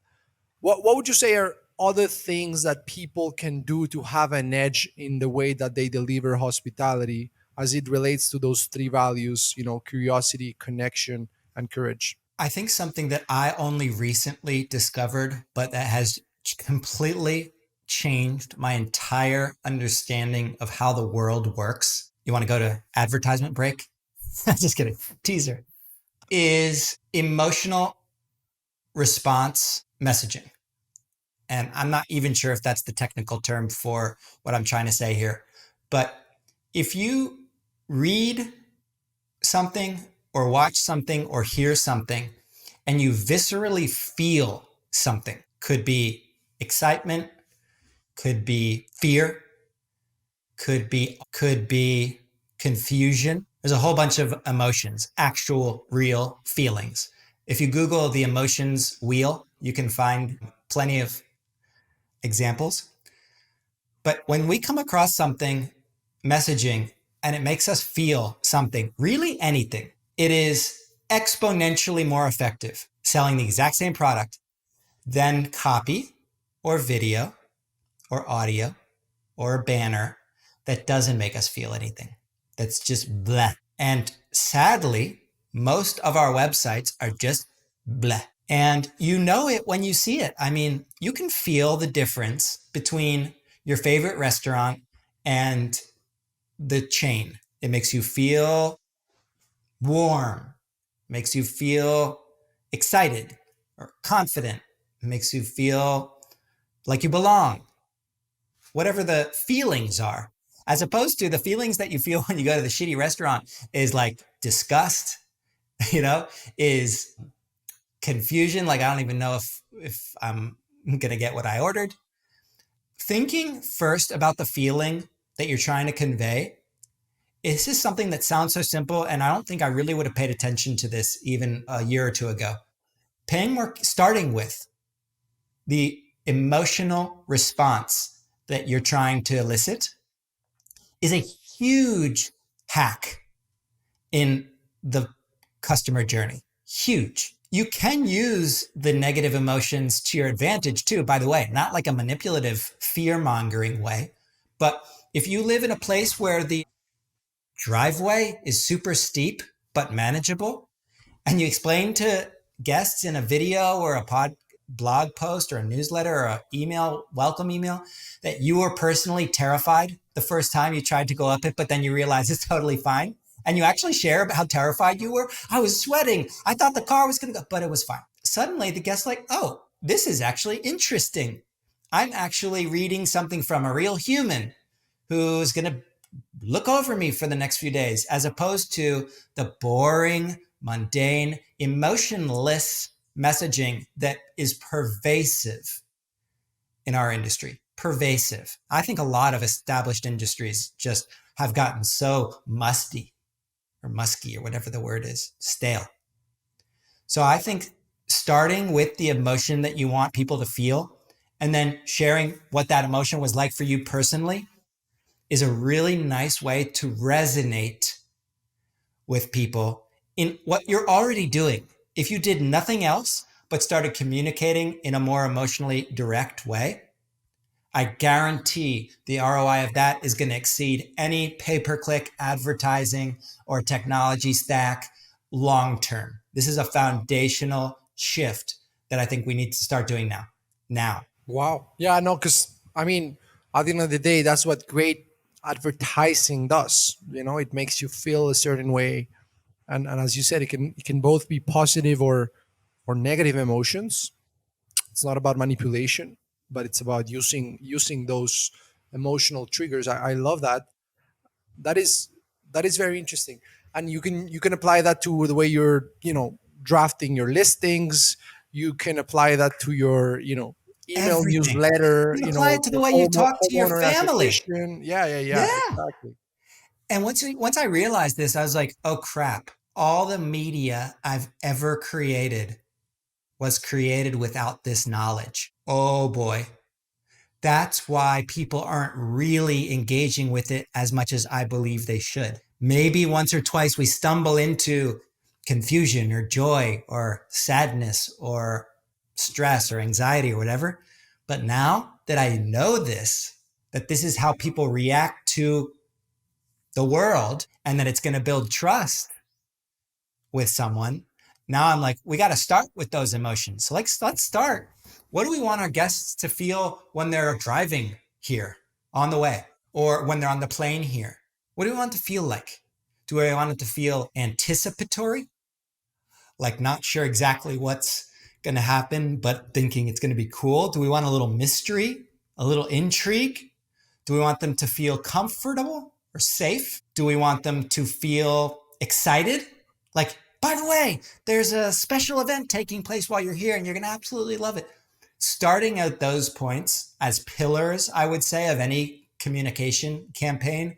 What would you say are other things that people can do to have an edge in the way that they deliver hospitality as it relates to those three values, curiosity, connection, and courage? I think something that I only recently discovered, but that has completely changed my entire understanding of how the world works. You want to go to advertisement break? Just kidding. Teaser. Is emotional response messaging. And I'm not even sure if that's the technical term for what I'm trying to say here. But if you read something or watch something or hear something and you viscerally feel something, could be excitement, could be fear, could be confusion. There's a whole bunch of emotions, actual real feelings. If you Google the emotions wheel, you can find plenty of examples. But when we come across something, messaging, and it makes us feel something, really anything, it is exponentially more effective selling the exact same product than copy or video or audio or a banner that doesn't make us feel anything. That's just bleh. And sadly, most of our websites are just bleh. And you know it when you see it. I mean, you can feel the difference between your favorite restaurant and the chain. It makes you feel warm, makes you feel excited or confident, makes you feel like you belong, whatever the feelings are, as opposed to the feelings that you feel when you go to the shitty restaurant is like disgust, is confusion. Like, I don't even know if I'm going to get what I ordered. Thinking first about the feeling that you're trying to convey. This is something that sounds so simple, and I don't think I really would have paid attention to this even a year or two ago. Starting with the emotional response that you're trying to elicit is a huge hack in the customer journey. Huge. You can use the negative emotions to your advantage too, by the way, not like a manipulative fear-mongering way. But if you live in a place where the driveway is super steep but manageable, and you explain to guests in a video or a blog post or a newsletter or an email, welcome email, that you were personally terrified the first time you tried to go up it, but then you realize it's totally fine. And you actually share about how terrified you were. I was sweating. I thought the car was going to go, but it was fine. Suddenly the guest's like, oh, this is actually interesting. I'm actually reading something from a real human who's going to look over me for the next few days, as opposed to the boring, mundane, emotionless messaging that is pervasive in our industry. Pervasive. I think a lot of established industries just have gotten so musty or musky or whatever the word is, stale. So I think starting with the emotion that you want people to feel and then sharing what that emotion was like for you personally is a really nice way to resonate with people in what you're already doing. If you did nothing else but started communicating in a more emotionally direct way, I guarantee the ROI of that is going to exceed any pay-per-click advertising or technology stack long term. This is a foundational shift that I think we need to start doing now. Now. Wow. Yeah, no, because I mean, at the end of the day, that's what great advertising does. You know, it makes you feel a certain way. And as you said, it can both be positive or negative emotions. It's not about manipulation, but it's about using those emotional triggers. I love that. That is that is very interesting. And you can apply that to the way you're, drafting your listings. You can apply that to your, email Everything. newsletter, You can apply it to the your way you talk to your homeowner family. acquisition. Yeah, yeah, yeah, Yeah. exactly. And once I realized this, I was like, oh crap. All the media I've ever created was created without this knowledge. Oh boy. That's why people aren't really engaging with it as much as I believe they should. Maybe once or twice we stumble into confusion or joy or sadness or stress or anxiety or whatever. But now that I know this, that this is how people react to the world and that it's going to build trust with someone. Now I'm like, we got to start with those emotions. So let's start. What do we want our guests to feel when they're driving here on the way or when they're on the plane here? What do we want to feel like? Do we want it to feel anticipatory? Like not sure exactly what's going to happen, but thinking it's going to be cool? Do we want a little mystery, a little intrigue? Do we want them to feel comfortable or safe? Do we want them to feel excited? Like, by the way, there's a special event taking place while you're here and you're going to absolutely love it. Starting at those points as pillars, I would say, of any communication campaign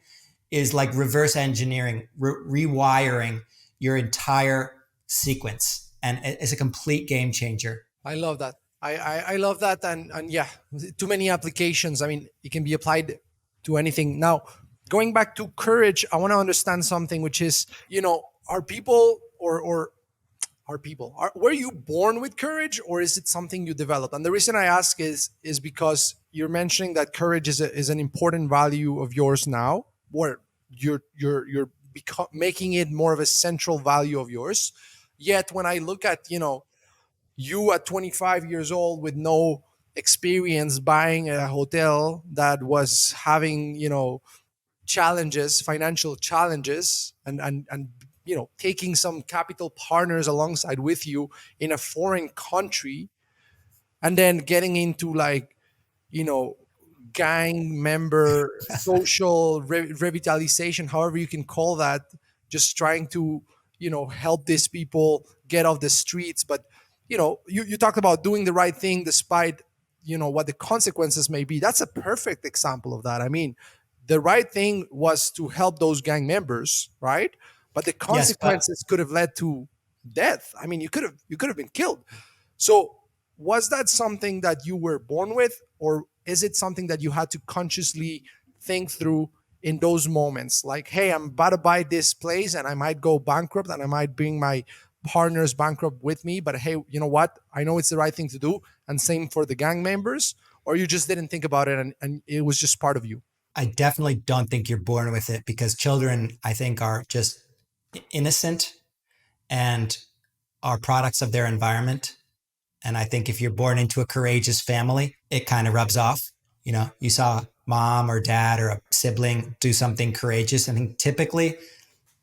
is like reverse engineering, rewiring your entire sequence. And it's a complete game changer. I love that. I love that. And yeah, too many applications. I mean, it can be applied to anything. Now, going back to courage, I want to understand something, which is, are people or are people were you born with courage, or is it something you developed? And the reason I ask is because you're mentioning that courage is an important value of yours now, where you're making it more of a central value of yours. Yet when I look at, you at 25 years old with no experience buying a hotel that was having, challenges, financial challenges, and taking some capital partners alongside with you in a foreign country, and then getting into, like, you know gang member social revitalization, however you can call that, just trying to, help these people get off the streets. But, you talked about doing the right thing despite, what the consequences may be. That's a perfect example of that. I mean, the right thing was to help those gang members, right? But the Yes, but consequences could have led to death. I mean, you could have been killed. So, was that something that you were born with, or is it something that you had to consciously think through in those moments? Like, hey, I'm about to buy this place and I might go bankrupt and I might bring my partners bankrupt with me, but hey, you know what? I know it's the right thing to do. And same for the gang members. Or you just didn't think about it, and it was just part of you. I definitely don't think you're born with it because children, I think, are just innocent and are products of their environment. And I think if you're born into a courageous family, it kind of rubs off. You saw mom or dad or a sibling do something courageous. I think typically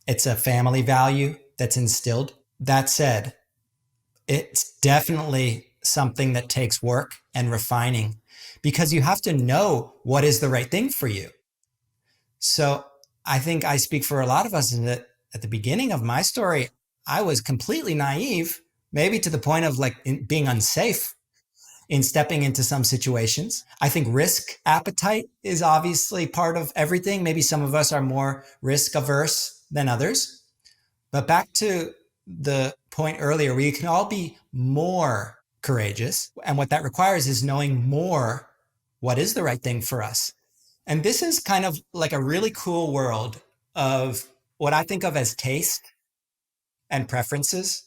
it's a family value that's instilled. That said, it's definitely something that takes work and refining because you have to know what is the right thing for you. So I think I speak for a lot of us in that at the beginning of my story, I was completely naive, maybe to the point of like being unsafe in stepping into some situations. I think risk appetite is obviously part of everything. Maybe some of us are more risk averse than others. But back to the point earlier, where you can all be more courageous. And what that requires is knowing more what is the right thing for us. And this is kind of like a really cool world of what I think of as taste and preferences.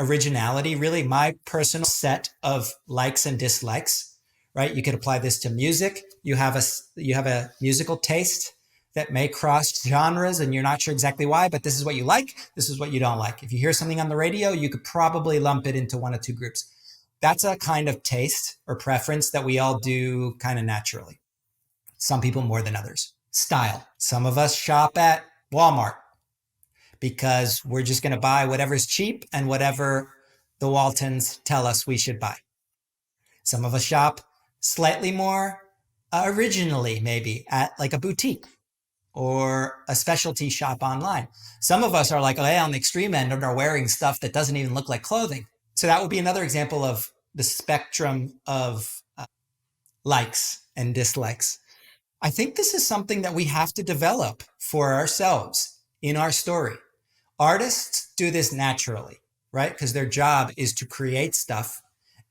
originality, really my personal set of likes and dislikes, right? You could apply this to music. You have a musical taste that may cross genres and you're not sure exactly why, but this is what you like. This is what you don't like. If you hear something on the radio, you could probably lump it into one of two groups. That's a kind of taste or preference that we all do kind of naturally. Some people more than others. Style. Some of us shop at Walmart because we're just going to buy whatever's cheap and whatever the Waltons tell us we should buy. Some of us shop slightly more originally, maybe at like a boutique or a specialty shop online. Some of us are like on the extreme end and are wearing stuff that doesn't even look like clothing. So that would be another example of the spectrum of likes and dislikes. I think this is something that we have to develop for ourselves in our story. Artists do this naturally, right? Because their job is to create stuff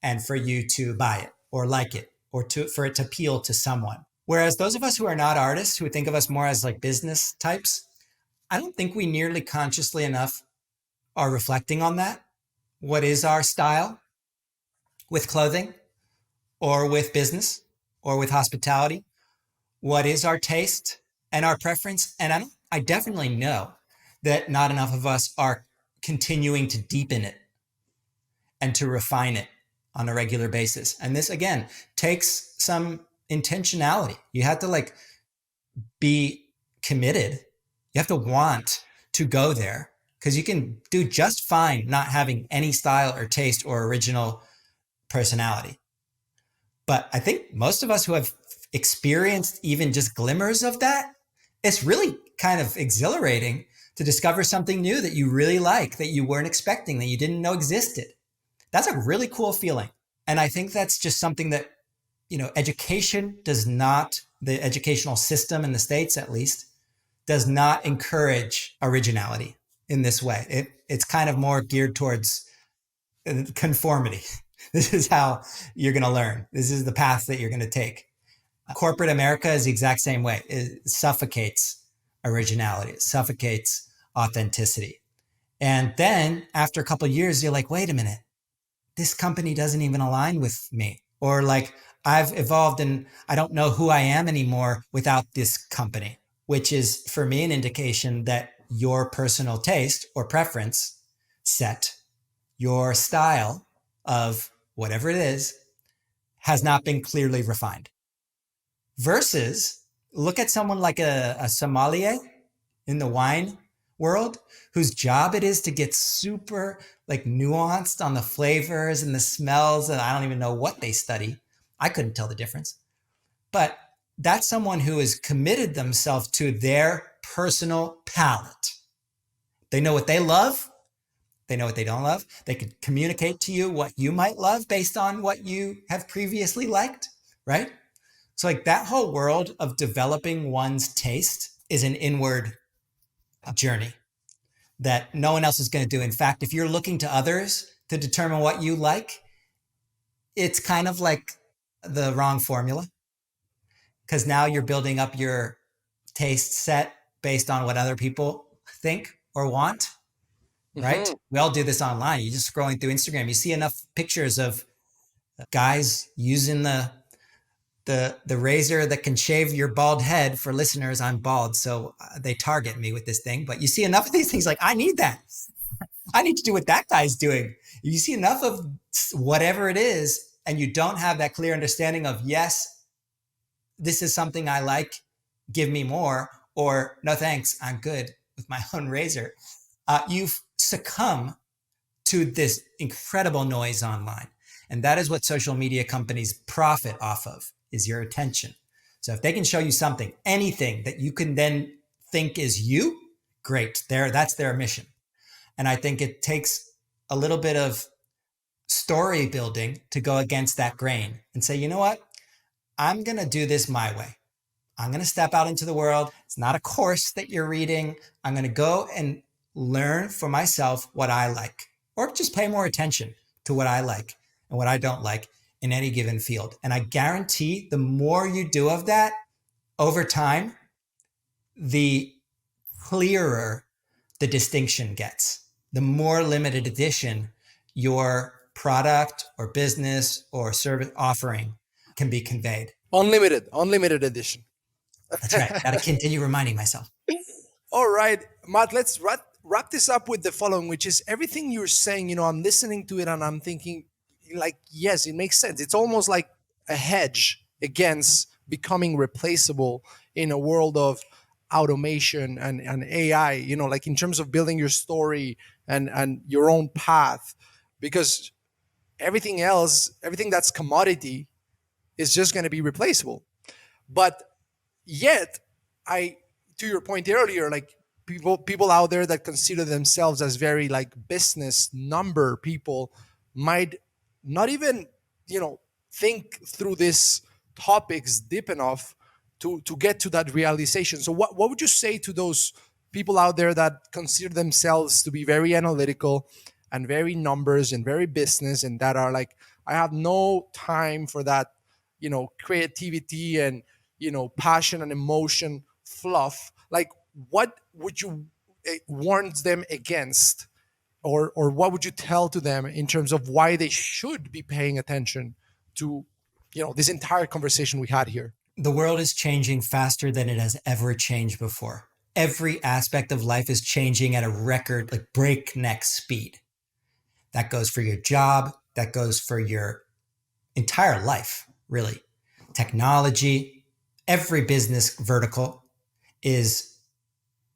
and for you to buy it or like it or for it to appeal to someone. Whereas those of us who are not artists, who think of us more as like business types, I don't think we nearly consciously enough are reflecting on that. What is our style with clothing or with business or with hospitality? What is our taste and our preference? And I definitely know that not enough of us are continuing to deepen it and to refine it on a regular basis. And this, again, takes some intentionality. You have to like be committed. You have to want to go there because you can do just fine not having any style or taste or original personality. But I think most of us who have experienced even just glimmers of that, it's really kind of exhilarating to discover something new that you really like, that you weren't expecting, that you didn't know existed. That's a really cool feeling. And I think that's just something that, education does not, the educational system in the States at least, does not encourage originality in this way. It's kind of more geared towards conformity. This is how you're going to learn. This is the path that you're going to take. Corporate America is the exact same way. It suffocates originality. It suffocates authenticity. And then after a couple of years, you're like, wait a minute, this company doesn't even align with me. Or like, I've evolved and I don't know who I am anymore without this company, which is for me an indication that your personal taste or preference set, your style of whatever it is, has not been clearly refined. Versus look at someone like a sommelier in the wine world, whose job it is to get super like nuanced on the flavors and the smells. And I don't even know what they study. I couldn't tell the difference. But that's someone who has committed themselves to their personal palate. They know what they love. They know what they don't love. They can communicate to you what you might love based on what you have previously liked, right? So like that whole world of developing one's taste is an inward journey that no one else is going to do. In fact, if you're looking to others to determine what you like, it's kind of like the wrong formula, because now you're building up your taste set based on what other people think or want, right? Mm-hmm. We all do this online. You're just scrolling through Instagram. You see enough pictures of guys using the razor that can shave your bald head. For listeners, I'm bald, so they target me with this thing. But you see enough of these things like, I need that. I need to do what that guy's doing. You see enough of whatever it is, and you don't have that clear understanding of, yes, this is something I like, give me more, or no thanks, I'm good with my own razor. You've succumbed to this incredible noise online. And that is what social media companies profit off of, is your attention. So if they can show you something, anything that you can then think is you, great. That's their mission. And I think it takes a little bit of story building to go against that grain and say, you know what? I'm going to do this my way. I'm going to step out into the world. It's not a course that you're reading. I'm going to go and learn for myself what I like, or just pay more attention to what I like and what I don't like in any given field. And I guarantee the more you do of that over time, the clearer the distinction gets, the more limited edition your product or business or service offering can be conveyed. Unlimited edition. That's right. Got to continue reminding myself. All right, Matt, let's wrap this up with the following, which is everything you're saying. I'm listening to it and I'm thinking, like, yes, it makes sense. It's almost like a hedge against becoming replaceable in a world of automation and AI, like in terms of building your story and your own path. Because everything else, everything that's commodity is just going to be replaceable. But yet, I to your point earlier, like people out there that consider themselves as very like business number people might not even think through these topics deep enough to get to that realization. So what would you say to those people out there that consider themselves to be very analytical and very numbers and very business, and that are like, I have no time for that, creativity and passion and emotion fluff? Like, what would you warn them against, or what would you tell to them in terms of why they should be paying attention to this entire conversation we had here? The world is changing faster than it has ever changed before. Every aspect of life is changing at a record, like breakneck speed. That goes for your job. That goes for your entire life, really. Technology, every business vertical is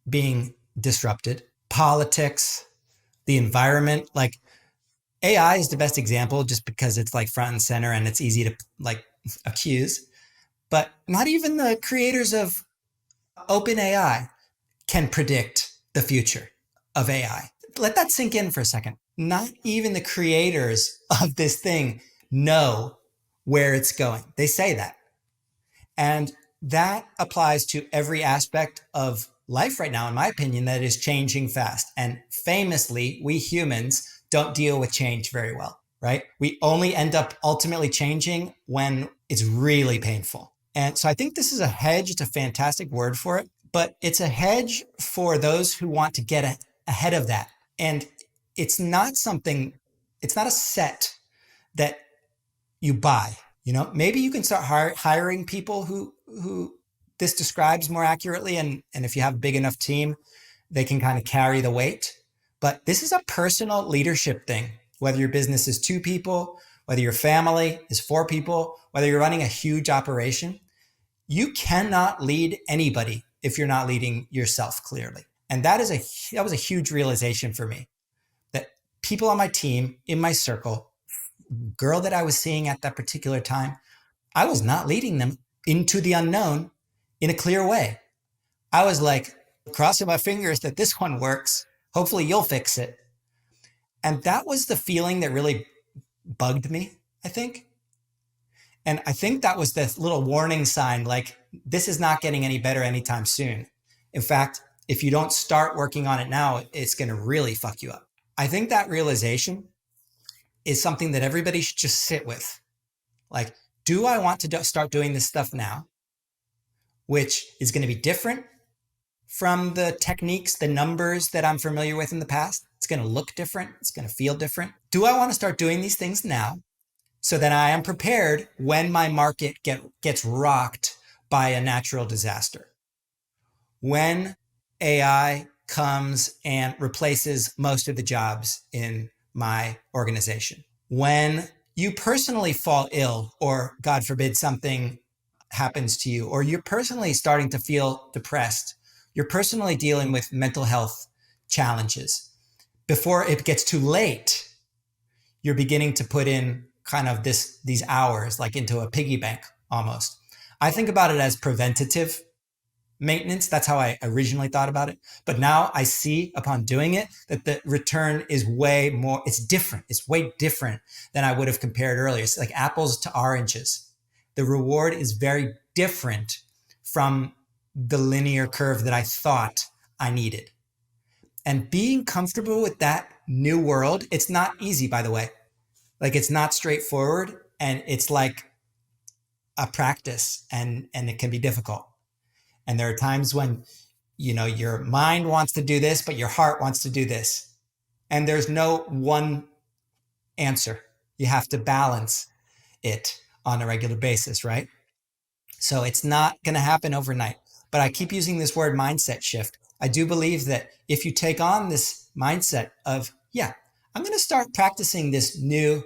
being disrupted. Politics, the environment, like AI is the best example just because it's like front and center and it's easy to like accuse. But not even the creators of OpenAI can predict the future of AI. Let that sink in for a second. Not even the creators of this thing know where it's going. They say that. And that applies to every aspect of life right now, in my opinion, that is changing fast. And famously, we humans don't deal with change very well, right? We only end up ultimately changing when it's really painful. And so I think this is a hedge. It's a fantastic word for it, but it's a hedge for those who want to get ahead of that. And it's not a set that you buy. Maybe you can start hiring people who this describes more accurately. And if you have a big enough team, they can kind of carry the weight. But this is a personal leadership thing, whether your business is 2 people, whether your family is 4 people, whether you're running a huge operation. You cannot lead anybody if you're not leading yourself clearly. And that was a huge realization for me, that people on my team, in my circle, girl that I was seeing at that particular time, I was not leading them into the unknown in a clear way. I was like crossing my fingers that this one works. Hopefully you'll fix it. And that was the feeling that really bugged me, I think. And I think that was the little warning sign, like, this is not getting any better anytime soon. In fact, if you don't start working on it now, it's going to really fuck you up. I think that realization is something that everybody should just sit with. Like, do I want to start doing this stuff now, which is going to be different from the techniques, the numbers that I'm familiar with in the past? It's going to look different. It's going to feel different. Do I want to start doing these things now so that I am prepared when my market gets rocked by a natural disaster? When AI comes and replaces most of the jobs in my organization, when you personally fall ill, or God forbid something happens to you, or you're personally starting to feel depressed, you're personally dealing with mental health challenges, before it gets too late, you're beginning to put in kind of these hours like into a piggy bank almost. I think about it as preventative maintenance. That's how I originally thought about it. But now I see, upon doing it, that the return is way more, it's different. It's way different than I would have compared earlier. It's like apples to oranges. The reward is very different from the linear curve that I thought I needed. And being comfortable with that new world, it's not easy, by the way. Like, it's not straightforward, and it's like a practice, and it can be difficult. And there are times when, your mind wants to do this, but your heart wants to do this. And there's no one answer. You have to balance it on a regular basis, right? So it's not going to happen overnight. But I keep using this word mindset shift. I do believe that if you take on this mindset of, yeah, I'm going to start practicing this new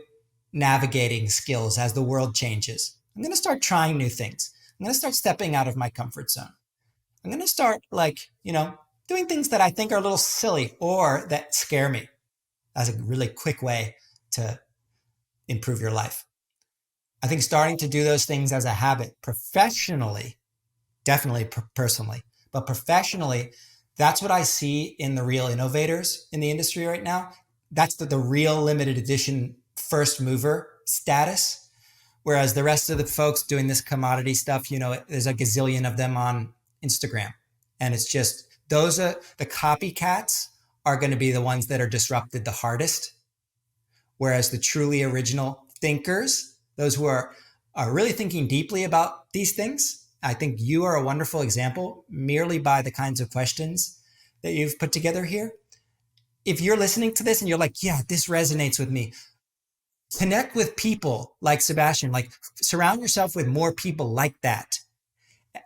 navigating skills as the world changes. I'm going to start trying new things. I'm going to start stepping out of my comfort zone. I'm going to start doing things that I think are a little silly or that scare me as a really quick way to improve your life. I think starting to do those things as a habit professionally, definitely personally, but professionally, that's what I see in the real innovators in the industry right now. That's the real limited edition first mover status. Whereas the rest of the folks doing this commodity stuff, there's a gazillion of them on Instagram. And it's just, those are the copycats are going to be the ones that are disrupted the hardest. Whereas the truly original thinkers, those who are really thinking deeply about these things, I think you are a wonderful example merely by the kinds of questions that you've put together here. If you're listening to this and you're like, yeah, this resonates with me, connect with people like Sebastian, like surround yourself with more people like that.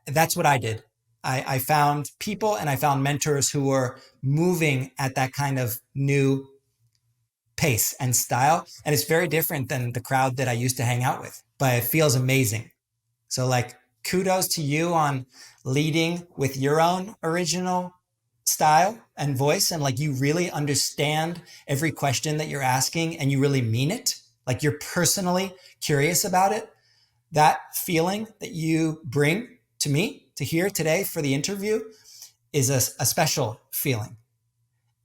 That's what I did. I found people and I found mentors who were moving at that kind of new pace and style. And it's very different than the crowd that I used to hang out with, but it feels amazing. So kudos to you on leading with your own original style and voice. And you really understand every question that you're asking and you really mean it. You're personally curious about it. That feeling that you bring to me to here today for the interview is a special feeling.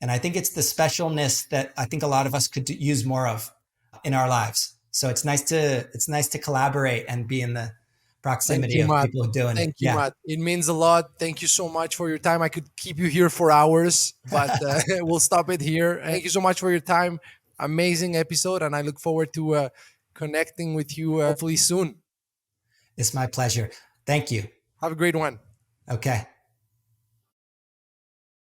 And I think it's the specialness that I think a lot of us could use more of in our lives. So it's nice to collaborate and be in the Thank proximity you, of Matt. people doing it. Thank you, Yeah. Matt. It means a lot. Thank you so much for your time. I could keep you here for hours, but we'll stop it here. Thank you so much for your time. Amazing episode, and I look forward to connecting with you hopefully soon. It's my pleasure. Thank you. Have a great one. Okay.